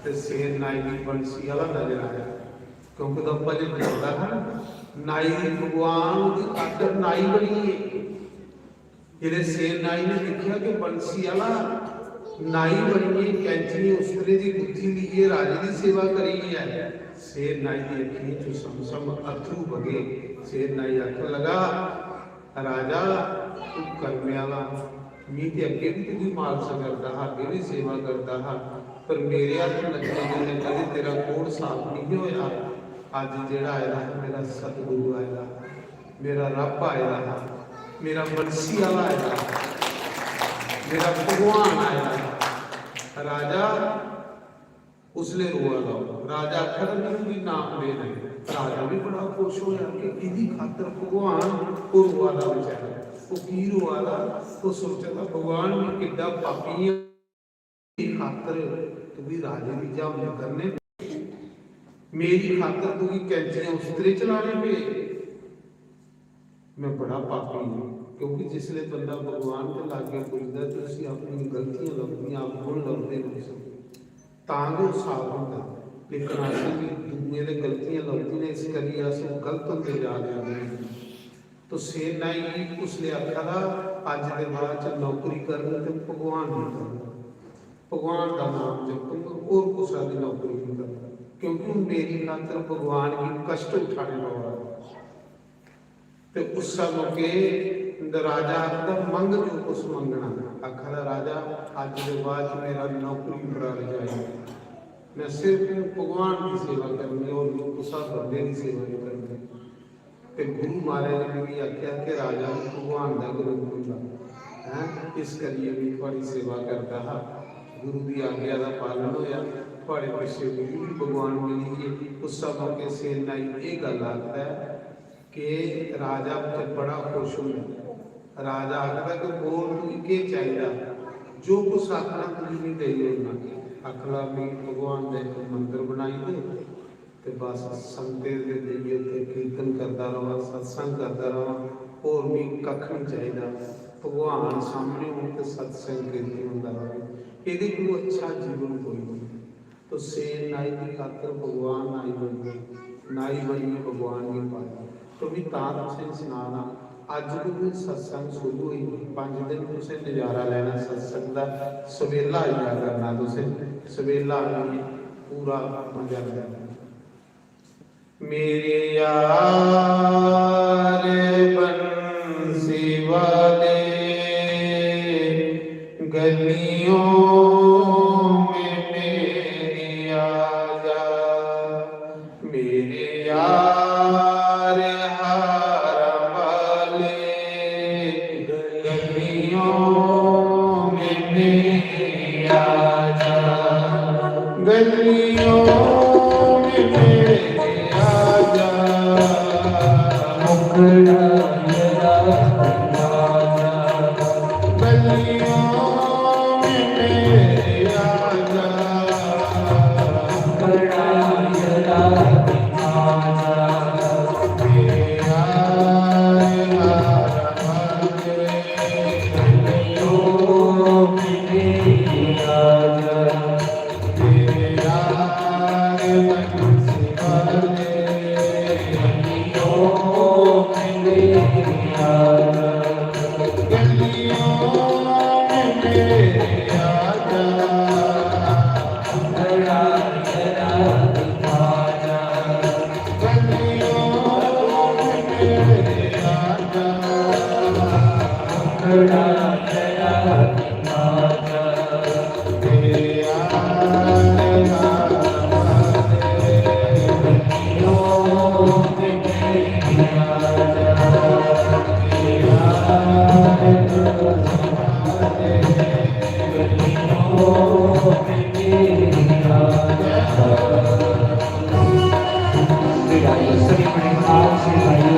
ते सेर नाई की बंसी वाला नजर आया क्योंकि तो भजन करता है नाई भगवान की खातर नाई बनी है जिले सेर नाई ने देखा कि बंसी वाला नाई बनी कैंची ने उस तरह की बुद्धि ली है राजे की सेवा करी है शेर नाई की अखी चो समसम अथरू बगे शेर नाई आख लगा राजा तू करने वाला मी ते अगे भी तू मालसा करता हा अगे भी सेवा करता हा पर मेरे हाथ लगने ने कदे तेरा कोड़ साफ नहीं होया अज जेड़ा आया मेरा सतगुरु आया मेरा रब आया मेरा बंसी वाला आया मेरा भगवान आया राजा उसने रोआ लो राजा खरन भी नाम ले रहे राजा भी बड़ा खुश होया कि इदी खातर भगवान को रोआ दा बेचारा वो की रोआ दा तो सोचता भगवान ने किड्डा पापी है खातर तू भी राजे की जाम करने मेरी खातर तू की कैंचियां उस तरह चलाने पे मैं बड़ा पापी हूं क्योंकि जिसले बंदा भगवान के लागे पुजदा तो उसी अपनी गलतियां लगदियां आप गुण लगदे नहीं तांगो साफ होता लेकिन असीं भी दुनिया दे गलतियां लगदी ने इस करी असीं गलत होंदे जा रहे हैं तो सेर नाई उसले आखदा अज दे बाद च नौकरी करनी ते भगवान नहीं करना भगवान का नाम जपूंगा और कुछ दी नौकरी नहीं करना क्योंकि मेरी खातर भगवान की कष्ट उठाने वाला ते उस मौके राजा आखदा मंग जो कुछ मंगना आखदा राजा अज के बाद मेरा नौकरी करा जाए मैं सिर्फ भगवान की सेवा करनी और कुछ बंदे की सेवा नहीं करनी ਤੇ ਗੁਰੂ ਮਹਾਰਾਜ ਨੇ ਵੀ ਆਖਿਆ ਕਿ ਰਾਜਾ ਵੀ ਭਗਵਾਨ ਦਾ ਗੁਰੂ ਹੁੰਦਾ ਹੈ। ਇਸ ਕਰੀਏ ਵੀ ਤੁਹਾਡੀ ਸੇਵਾ ਕਰਦਾ ਹਾਂ, ਗੁਰੂ ਦੀ ਆਗਿਆ ਦਾ ਪਾਲਣ ਹੋਇਆ, ਤੁਹਾਡੇ ਪਿੱਛੇ ਗੁਰੂ ਵੀ ਭਗਵਾਨ ਮਿਲੀ। ਉਸ ਮੌਕੇ ਸੇਨ ਨਾਈ ਇਹ ਗੱਲ ਆਖਦਾ ਹੈ ਕਿ ਰਾਜਾ ਤੇ ਬੜਾ ਖੁਸ਼ ਹੁੰਦਾ। ਰਾਜਾ ਆਖਦਾ ਕਿ ਹੋਰ ਤੂੰ ਕੀ ਚਾਹੀਦਾ, ਜੋ ਕੁਛ ਆਖਣਾ ਤੁਸੀਂ ਨਹੀਂ ਦੇਈ ਹੋਣਾ। ਆਖਲਾ ਵੀ ਭਗਵਾਨ ਦਾ ਇੱਕ ਮੰਦਿਰ ਬਣਾਈ ਦੇ ਤੇ ਬਸ ਸੰਗਤ ਦੇ ਦੇਈਏ ਉੱਥੇ ਕੀਰਤਨ ਕਰਦਾ ਰਹਾਂ, ਸਤਸੰਗ ਕਰਦਾ ਰਹਾਂ, ਹੋਰ ਵੀ ਕੱਖ ਨਹੀਂ ਚਾਹੀਦਾ। ਭਗਵਾਨ ਸਾਹਮਣੇ ਹੋਣ ਤੇ ਸਤਸੰਗ ਕੀਰਤਨ ਹੁੰਦਾ ਰਹੇ, ਇਹਦੇ ਕੋਲ ਅੱਛਾ ਜੀਵਨ ਕੋਈ ਨਹੀਂ। तो सेन नाई की खातर भगवान नाई बन गए, नाई बनिए भगवान की पाई। तो भी तार से सुनाना अज भी सत्संग शुरू हुई 5 दिन तुसें नज़ारा लेना सत्संग का। सवेला आया करना, तुसें सवेला आइए पूरा मजा लेना। मेरे यार बंसी वाले गलियों में मेरी आजा, मेरे यार हार वाले गलियों में मेरी आजा, गलियों में मेरी आजा, मुखड़ा मेरा आजा, गलियों में मेरी आजा, मुखड़ा मेरा आजा, मेरे यार वाले गलियों में मेरी आजा, मेरे यार बंसी वाले गलियों में मेरी आजा, गलियों में मेरी आजा, मुखड़ा मेरा आजा, गलियों में मेरी आजा, मुखड़ा मेरा आजा, मेरे यार वाले गलियों में मेरी आजा, मेरे यार वाले गलियों में मेरी आजा। सभी बड़े भाव से भाइयों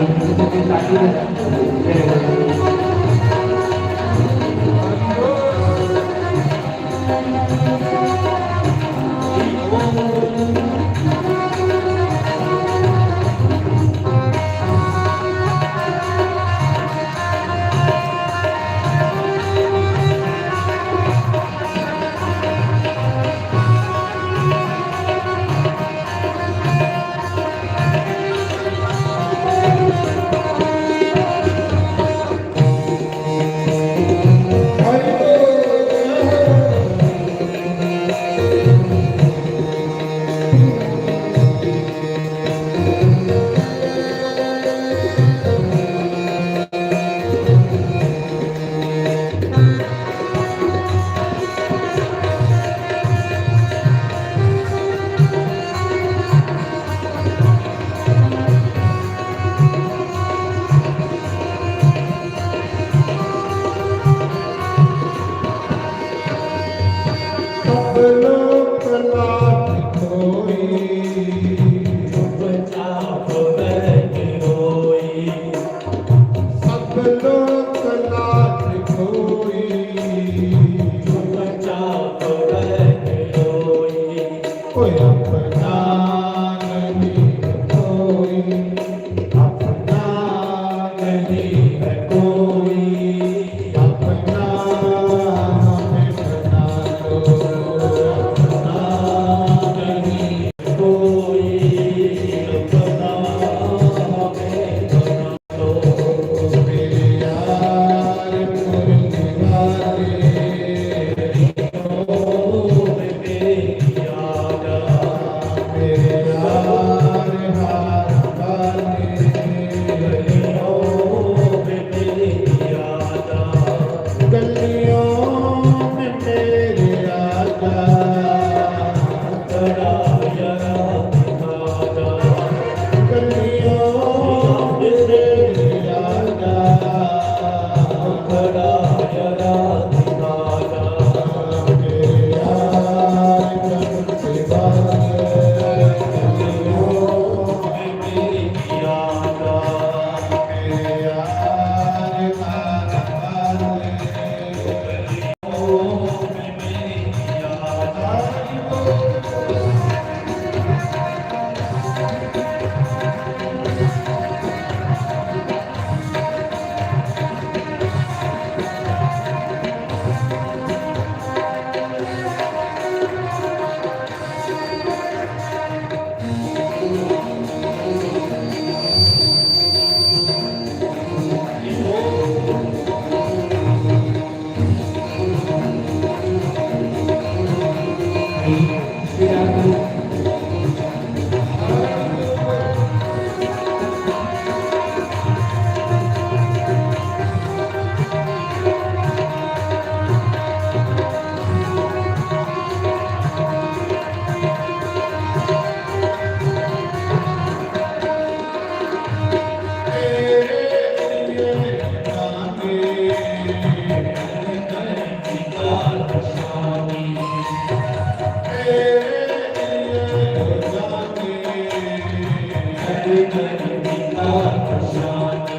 Thank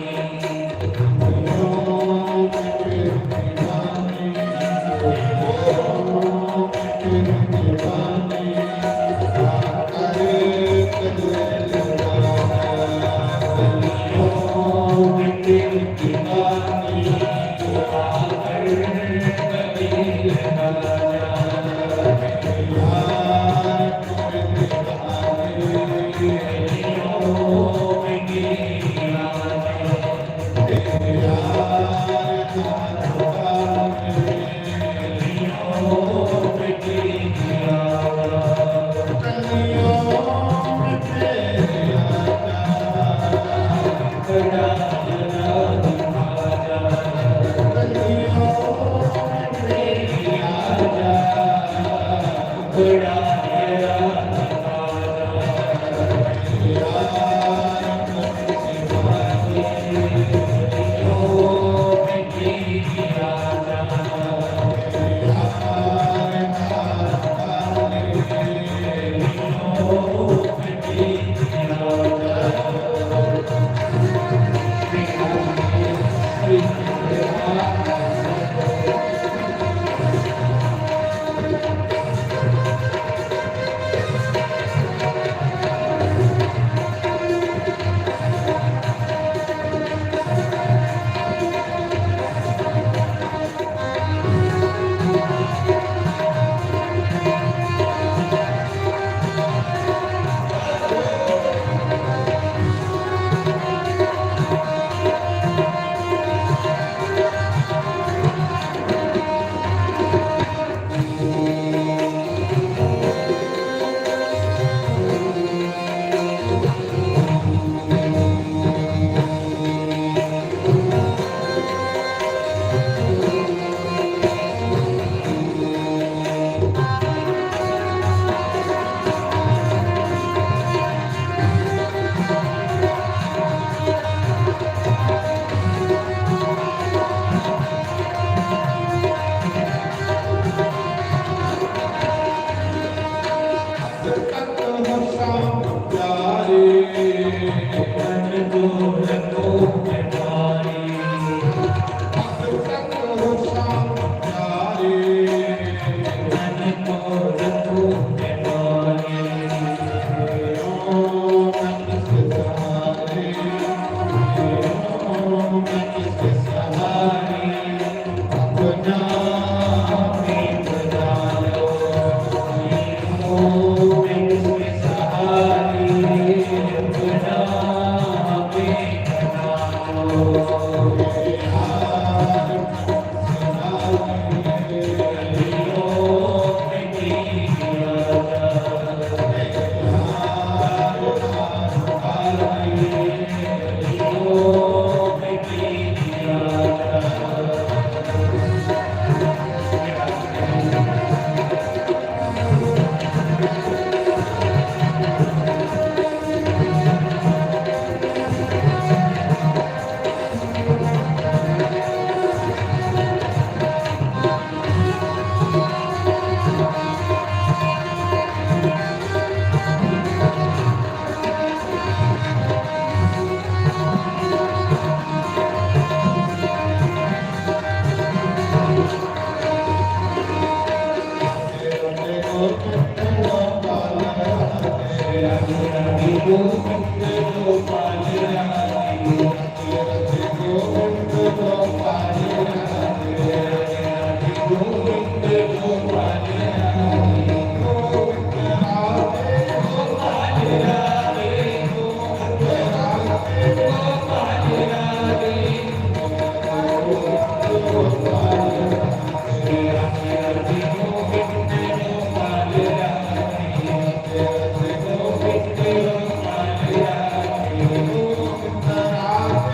you.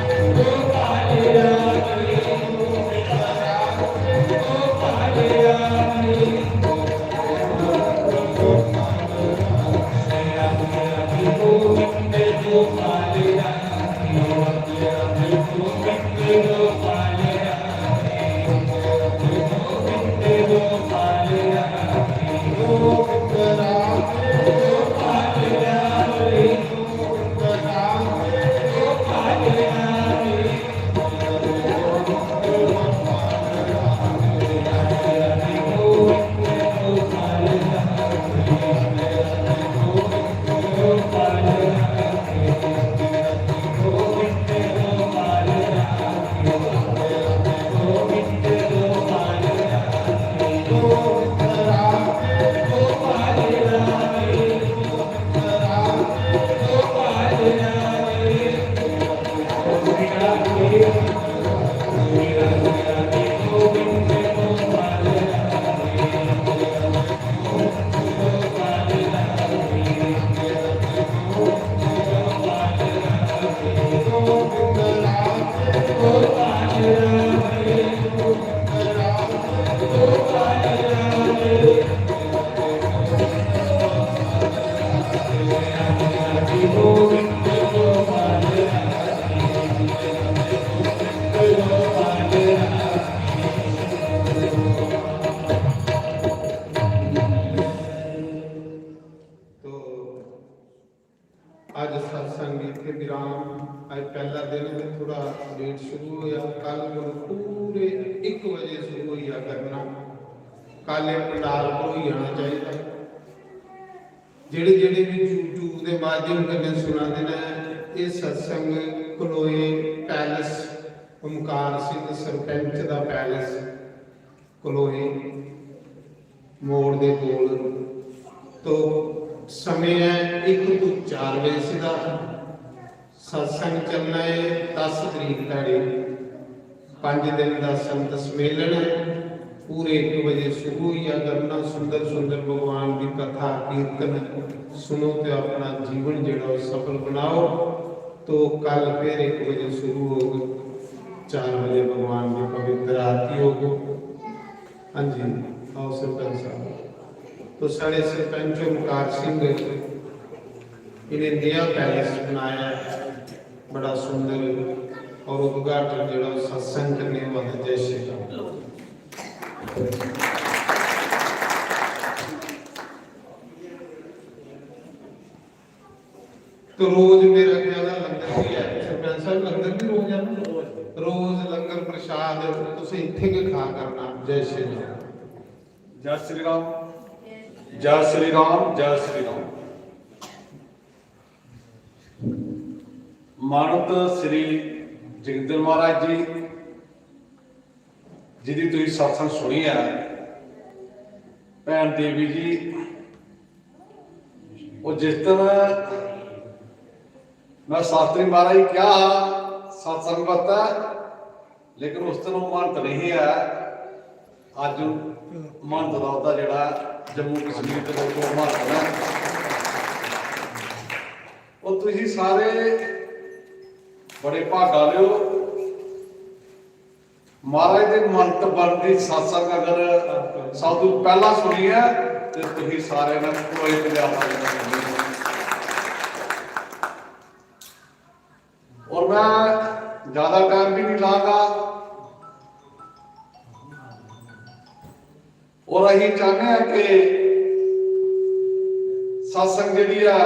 ਕਰਦੇ ਨੇ ਤੇ ਥੋੜਾ ਲੇਟ ਸ਼ੁਰੂ ਹੋਇਆ। ਕੱਲ ਪੂਰੇ 1 ਵਜੇ ਸ਼ੁਰੂ ਹੋਇਆ ਕਰਨਾ। ਕੱਲ ਇਹ ਪੰਡਾਲ ਕੋਲ ਹੀ ਆਉਣਾ ਚਾਹੀਦਾ। ਜਿਹੜੇ ਵੀ YouTube ਦੇ ਮਾਧਿਅਮ ਕਨੇ ਸੁਣਾਉਂਦੇ ਨੇ, ਇਹ ਸਤਸੰਗ ਕਲੋਏ ਪੈਲਸ, ਓਮਕਾਰ ਸਿੰਘ ਸਰਪੰਚ ਦਾ ਪੈਲਸ ਕਲੋਏ ਮੋੜ ਦੇ ਕੋਲ ਤੋਂ ਸਮੇਂ ਹੈ 1 ਤੋਂ 4 ਵਜੇ ਦਾ सत्संग चलना है। 10 तरीक ताड़ी 5 दिन का संत सम्मेलन है। पूरे 1 बजे शुरू हुआ करना। सुंदर सुंदर भगवान की कथा कीर्तन सुनो तो अपना जीवन जो सफल बनाओ। तो कल फिर 1 बजे शुरू होगा, 4 बजे भगवान की पवित्र आरती होगी। हाँ जी, आओ सरपंच साहब। तो साढ़े सरपंच ओमकार सिंह इन्हें नया पैलेस बनाया, बड़ा सुंदर, और उद्घाटन जो सत्संग करने वाले जैसे तो रोज मेरा ख्याल लंगर भी है। सरपंच साहब लंगर भी रोज है, रोज लंगर प्रसाद तुम इत्थे के खा करना। जय श्री राम। जय श्री राम, जय श्री राम, जय श्री राम। मानत श्री जगदल महाराज जी जिहदी तुसीं सत्संग सुनी है, भैन देवी जी वो जिस दिन मैं शास्त्री महाराज क्या सत्संग बता, लेकिन उस दिन महंत नहीं है। अज महंत का उहदा जिहड़ा जम्मू कश्मीर के लोग महंत है, वो तुसीं सारे बड़े भागा लियो। महाराज के मंत बनती सत्संग अगर सब तो पहला सुनी है तो तुसीं सारे ने पूरे पंजाब और मैं ज्यादा टाइम भी नहीं लागा। और अही चाहते हैं कि सत्संग जी है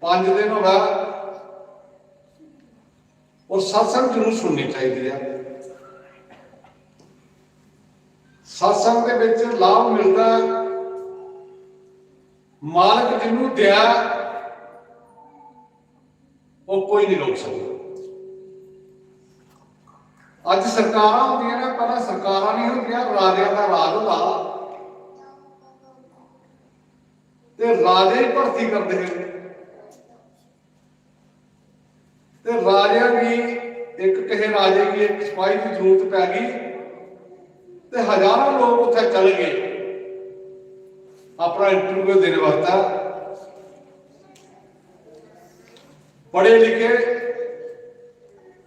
5 दिन हो गया और सत्संग जरूर सुननी चाहिए है। सत्संग के विच लाभ मिलता है। मालिक जिन्हों दिया वो कोई नहीं रोक सकता। अज सरकार होंदियां ने, पहले सरकार नहीं होंदियां, राजियां का राज होता ते राजे ही भर्ती करते हैं। ते राजा की एक कहे राजे की एक सिपाही की जरूरत पै गई ते हजारों लोग उत्थे चल गए अपना इंटरव्यू देने वास्ते। पढ़े लिखे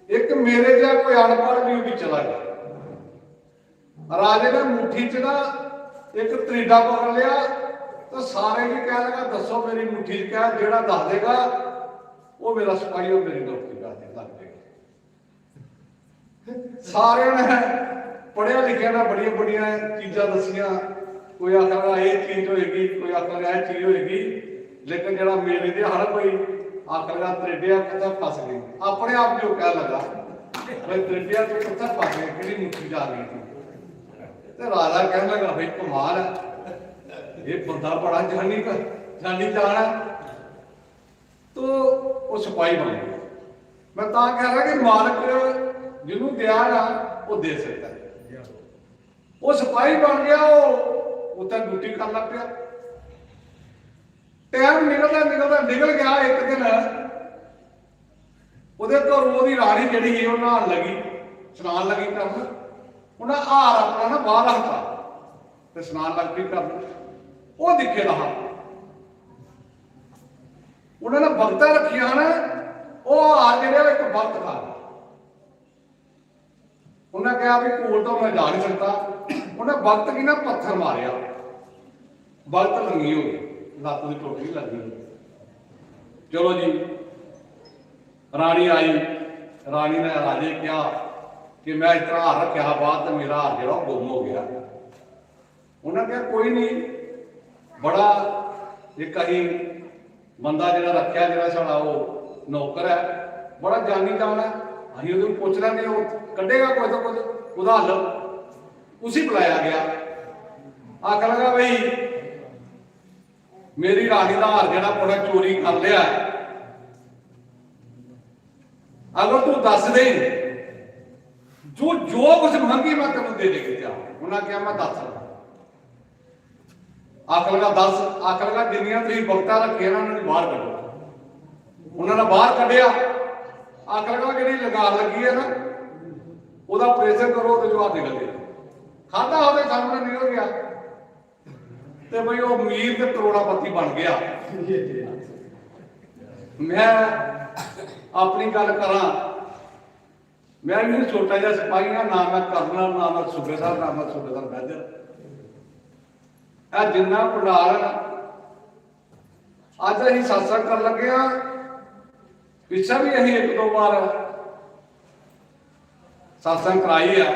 एक मेरे जैसा कोई अनपढ़ भी चला गया। राजे ने मुट्ठी च ना एक तरीडा पकड़ लिया तो सारे भी कह लगा दसो मेरी मुट्ठी च क्या, जेड़ा दस देगा वो मेरा सिपाही और मेरी नौकरी कर लग जाएगा। सारे ने पढ़िया लिखिया ने बड़िया बड़िया चीज़ा दसिया, कोई आखेगा ये चीज होएगी, कोई आखेगा यह चीज होएगी, लेकिन जरा मेरे दे हर कोई आखेगा त्रेडिया कितना फस गई। अपने आप जो कह लगा भाई त्रेडिया तो कितना फस गए, कि मुट्ठी जा रही थी। तो राजा कहने लगा भाई कमाल है, ये बंदा बड़ा जानी जान है। तो वो सिपाही बन गया। मैं तो कह रहा कि मालिक जिन्होंने दिया ना वो दे सकता है। वो सिपाही बन गया, वो उत्थे ड्यूटी कर लग गया। टाइम निकल गया। एक दिन ਉਹਦੇ ਘਰੋਂ ਉਹਦੀ ਰਾਣੀ ਜਿਹੜੀ ਸੀ ਉਹ ਨਹਾਉਣ ਲੱਗੀ, स्नान लगी करन। उन्हें हार अपना ना बाहर रखता ते स्नान लग पई करन। वो दिखे रहा उन्होंने भगत रखिया ने, वो हार जो एक भगत खा गया। उन्हें कहा भी कोल तो मैं जा नहीं सकता। उन्हें भगत की ना पत्थर मारिया, भगत लंगी हो गई, लत्त की टोटी लगी। चलो जी रानी आई, रानी ने राजे कहा कि मैं इस तरह हार रखा बाद तो मेरा हार जो गुम हो गया। उन्हें कहा कोई नहीं, बड़ा एक अं बंदा जो रखा जो साड़ा वो नौकर है, बड़ा जानी जान है, अभी वो पूछ लेंगे, वो कढ़ेगा कुछ तो कुछ उसका हल। उसी बुलाया गया, आख लगा भाई मेरी रानी का हार जरा बड़ा चोरी कर लिया, अगर तू दस दे जो जो कुछ मंगी मैं तेन दे देगी तैयार। उन्हें कहा मैं दस। आख लगा 10। आख लगा जिन्नियां तुसीं बगता रखिया ना उन्होंने बाहर कढ़ो। उन्होंने बाहर कढ़िया। आख लगा जी लगान लगी है ना वह ऑपरेशन करो तो जो हाथ निकल गया, खाधा वो सामने निकल गया, तो भाई वो अमीर ते करोड़ापति बन गया। मैं अपनी गल करा, मैं भी छोटा जिहा सिपाही हाँ, ना मैं कर्नल ना मैं सूबेदार ना मैं सूबेदार मेजर। यह जिन्ना पंडाल अज असीं सत्संग कर लगे हाँ, पिछा भी असीं एक दो बार सत्संग कराई है,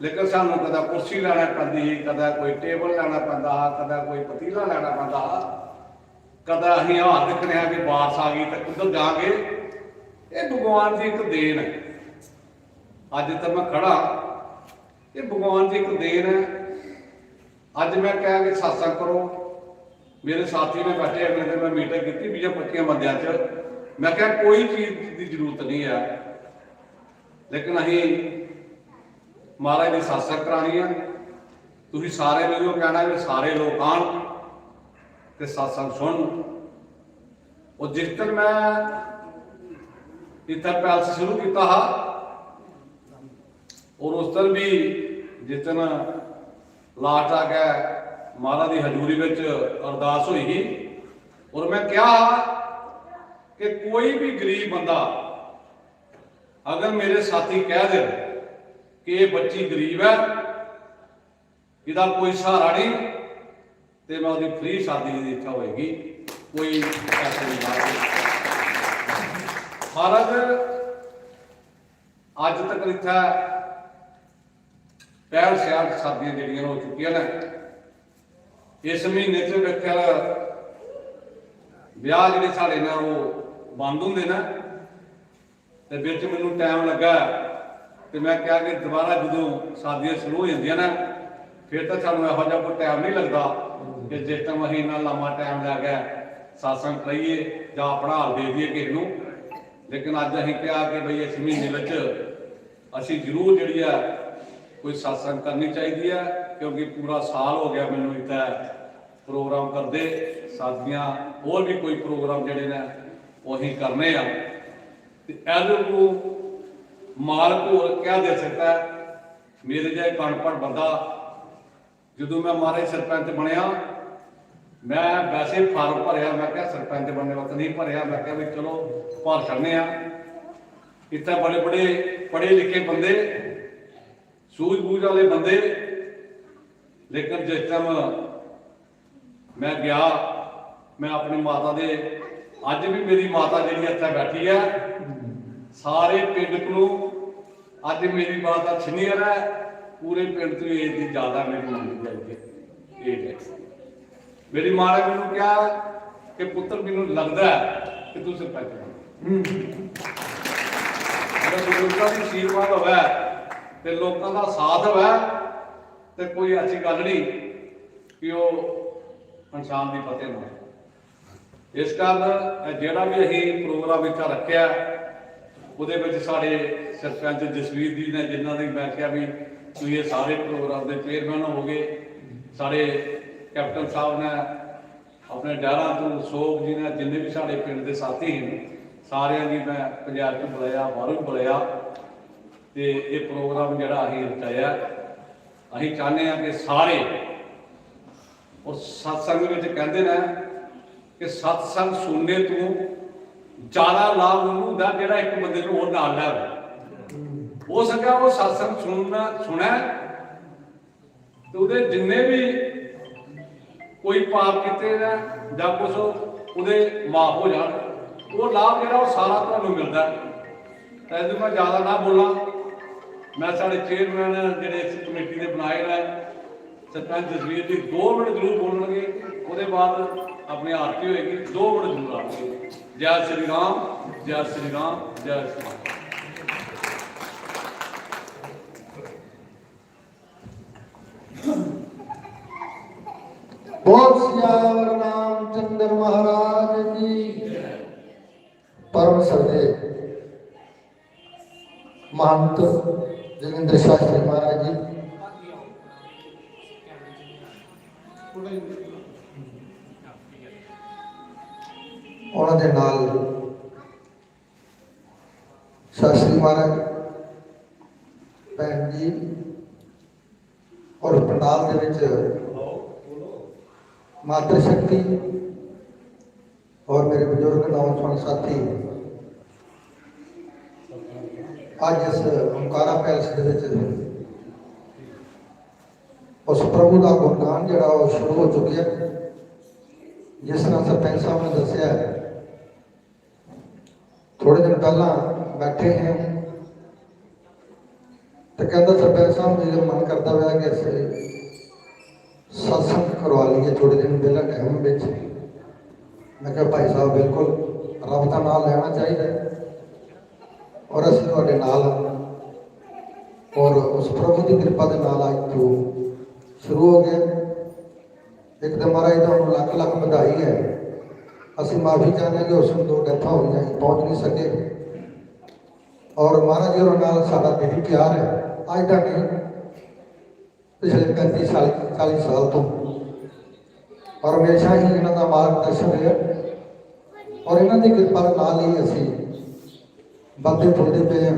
लेकिन सानू कदा कुर्सी लैना पैंदी, कदा कोई टेबल लैना पैंदा, कदा कोई पतीला लैना पैंदा, कदा असीं हाथ दिखने कि बारिश आ गई तो उधर जाके। ये भगवान की एक देन है, अज तो मैं खड़ा, ये भगवान की एक देन है। अज मैं कहा कि सत्संग करो, मेरे साथी ने बैठे, अगले दिन मैं मीटिंग की 20-25 बंदियां च, मैं क्या कोई चीज की जरूरत नहीं है, लेकिन असीं महाराज की सत्संग करानी है। तुसीं सारे मैनूं कहना भी सारे लोग आन ते सत्संग सुन। और जिस दिन मैं इतना पैलस शुरू किया हा, और उस दिन भी जिस दिन लास्ट आ गया महाराज की हजूरी में अरदास हुई, और मैं कहा कि कोई भी गरीब बंदा अगर मेरे साथी कह दे कि ये बच्ची गरीब है, इसका कोई सहारा नहीं, तो मैं उसकी फ्री शादी की इच्छा होगी, कोई पैसे नहीं मांगेगा। महाराज अज तक इतना 65-66 शादियां जड़ियां हो चुकी ने। इस महीने च मेरे ख्याल ब्याह जिहड़े साडे ने वो बंद होंदे ने, ते बिच मैनूं टाइम लगा तो मैं कहा कि दोबारा जो शादियां शुरू हो जांदियां ने फिर तो सानूं इहो जिहा कोई टाइम नहीं लगता कि जिस टाइम असीं इन्ना लंबा टाइम लै गए सत्संग कराइए जां अपना हाल दे दईए किसी नूं। लेकिन अज असीं कहा कि बई इस महीने विच असीं जरूर जिहड़ी है कोई सत्संग करनी चाहिए है, क्योंकि पूरा साल हो गया मैनूं इत्थे प्रोग्राम करदे, शादियां होर भी कोई प्रोग्राम जिहड़े ने वो असीं करने आ। ते इहदे को मालक होर क्या दे सकता है। मेरे जिहा एक अनपढ़ बंदा जो मैं महाराज सरपंच बनया, मैं वैसे फार्म भरिया, मैं क्या सरपंच बनने वक्त नहीं भरिया, मैं क्या भी चलो भर छड़ने आ। इतने बड़े बड़े पढ़े लिखे बंदे, सूझबूझ वाले बंदे, लेकिन जिस टाइम मैं गया, मैं अपनी माता दे, अज भी मेरी माता जी इत्थे बैठी है, सारे पिंड को अज मेरी माता सीनियर है, पूरे पिंड तो एज की ज्यादा मेरी मानी जाएगी एज है। मेरी मां ने मैनूं कहा कि पुत्र मैनूं लगता है कि तू सरपंच बन। अगर बुजुर्गों की आशीर्वाद होवे ते लोगों का साथ होवे तो कोई ऐसी गल नहीं कि वो इंसान की फतेह ना हो। इस कारण जिहड़ा भी असीं प्रोग्राम इत्थे रखिया ਉਹਦੇ ਵਿੱਚ ਸਾਡੇ ਸਰਪੰਚ ਜਸਵੀਰ ਜੀ ਨੇ, ਜਿਨ੍ਹਾਂ ਦੀ ਮੈਂ ਕਿਹਾ ਵੀ ਤੁਸੀਂ ਇਹ ਸਾਰੇ ਪ੍ਰੋਗਰਾਮ ਦੇ ਚੇਅਰਮੈਨ ਹੋਗੇ, ਸਾਡੇ ਕੈਪਟਨ ਸਾਹਿਬ ਨੇ, ਆਪਣੇ ਡਾਰਾ ਤੋਂ ਸੋਗ ਜੀ ਨੇ, ਜਿੰਨੇ ਵੀ ਸਾਡੇ ਪਿੰਡ ਦੇ ਸਾਥੀ ਹਨ ਸਾਰਿਆਂ ਦੀ ਮੈਂ ਪੰਜਾਬ 'ਚ ਬੁਲਾਇਆ, ਬਾਹਰੋਂ ਬੁਲਾਇਆ, ਤੇ ਇਹ ਪ੍ਰੋਗਰਾਮ ਜਿਹੜਾ ਅਸੀਂ ਰਚਾਇਆ। ਅਸੀਂ ਚਾਹੁੰਦੇ ਹਾਂ ਕਿ ਸਾਰੇ, ਔਰ ਸਤਸੰਗ ਵਿੱਚ ਕਹਿੰਦੇ ਨੇ ਕਿ ਸਤਸੰਗ ਸੁਣਨੇ ਤੋਂ ज्यादा लाभ उन्होंने होंदा जिहड़ा एक बंदे नूं होर नाल लै हो सकिया वो सत्संग सुने तो उहदे जिन्ने भी कोई पाप कीते ने जां कुछ उहदे माफ हो जाण, वो लाभ जिहड़ा वो सारा तुहानूं मिलदा है। तां इहदे मैं ज़्यादा ना बोलां, मैं साडे चेयरमैन जिहड़े इस कमेटी दे बनाए ने सरपंच जसवीर जी 2 मिनट जरूर बोलणगे, उसदे बाद अपनी आरती होएगी, 2 मिनट जरूर आएंगे। जय श्री राम। जय श्री राम, जय श्री राम। बोल सियावर रामचंद्र महाराज की परम श्रद्धे महंत जोगिंद्र शास्त्री महाराज जी, उन्होंने नाल शास्त्री महाराज भैन जी और पंडाल दे विच मातृ शक्ति और मेरे बुजुर्ग नौजवान साथी आज इस ओंकारा पैलेस दे विच उस प्रभु का गुणगान जिहड़ा वो शुरू हो चुकिया। जिस तरह सरपंच साहब ने दसिया थोड़े दिन पहला बैठे हैं तो कहता सरपंच साहब मेरा मन करता हुआ कि सत्संग करवा लीए थोड़े दिन पहला टाइम में। मैं क्या भाई साहब बिल्कुल रब का नाम लेना चाहिए और असं तुहाडे नाल और उस प्रभु की कृपा के नाल अज तो शुरू हो गया। एक तो महाराज तुहानूं लख लख बधाई है। असीं माफ़ी चाहते हैं कि उस दिन 2 डेथां हो गई पहुँच नहीं सके और महाराज जी होरां नाल साडा दिली प्यार है अज तक नहीं पिछले 35-40 साल तो और हमेशा ही इन्हों का मार्गदर्शन रहा और इन्हों की कृपा नाल ही असी बढ़ते फुलते पे हैं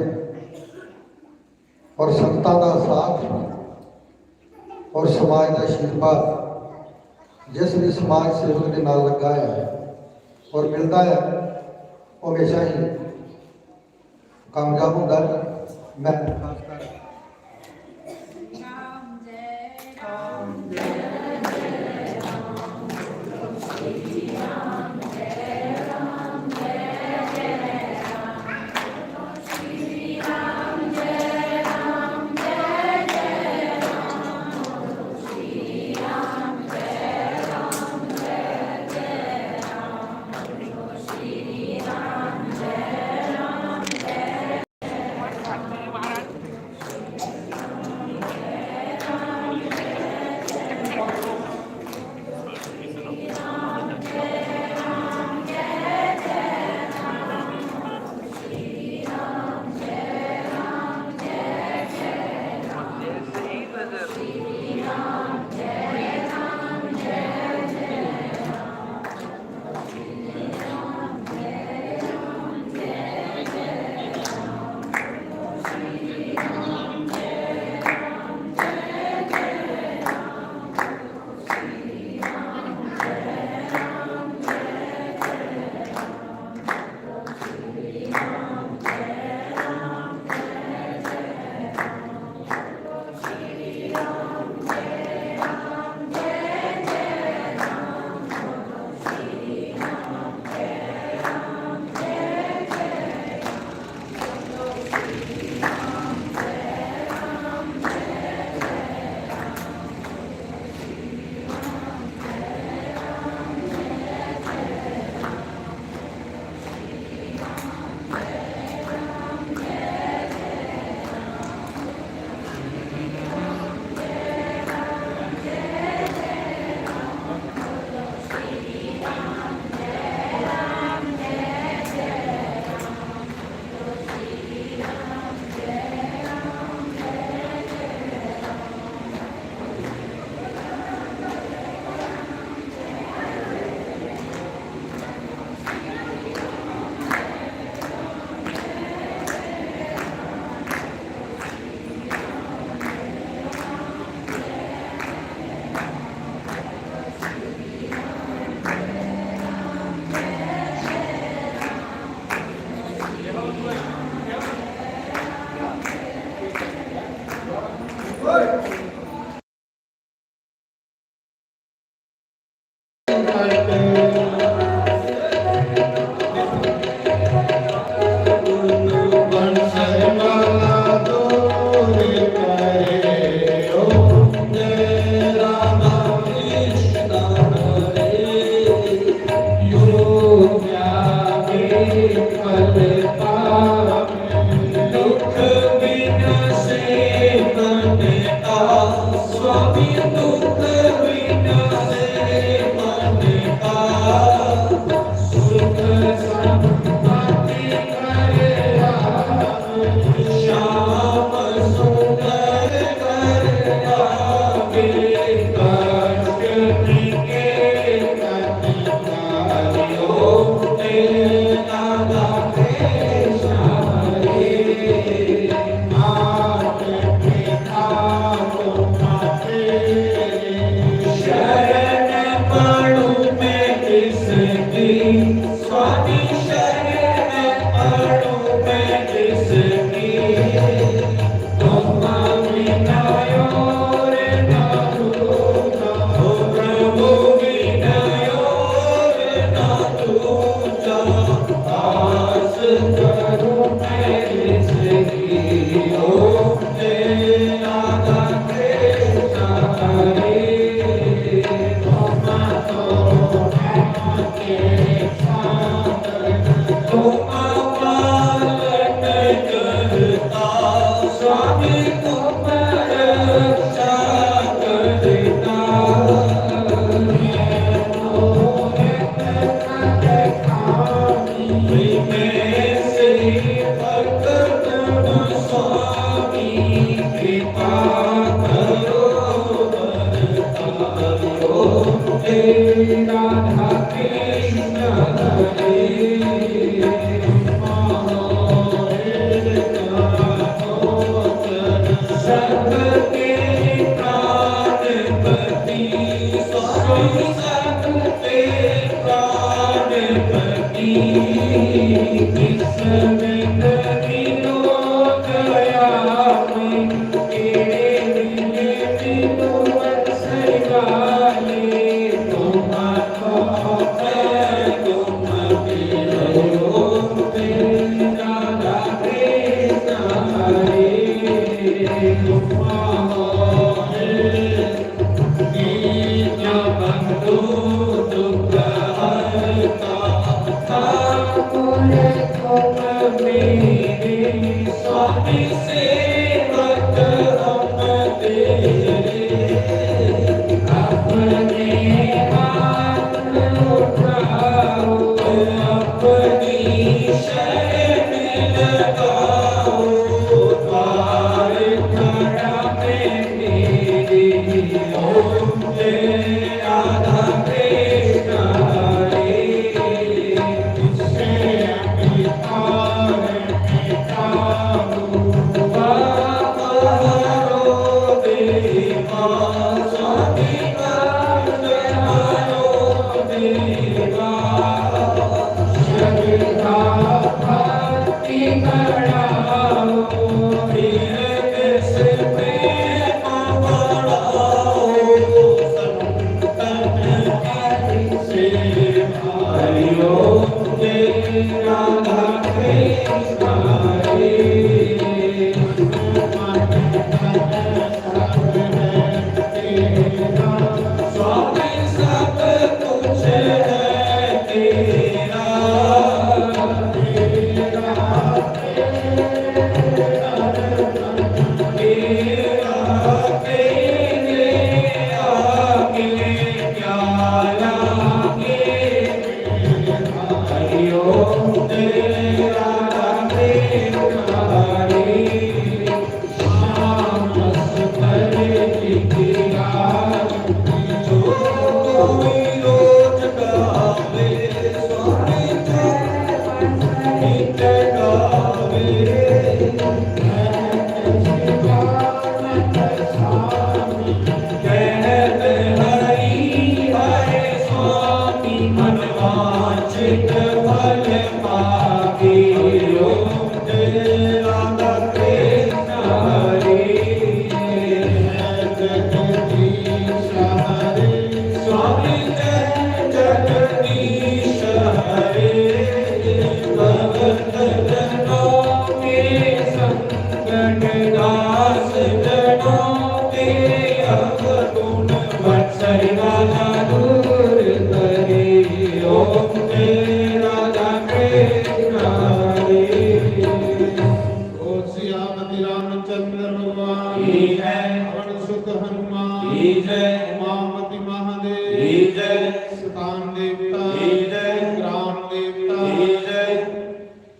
और संगतां का साथ और समाज का आशीर्वाद जिस भी समाज सेवक के नाल लगा है और मिलता है वो हमेशा ही कामयाब होता है। मैं खासकर Hare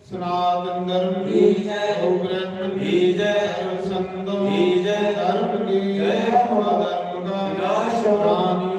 सनातन धर्म की जय, ब्रह्म की जय, संतों की जय, धर्म की जय, धर्म का नाश,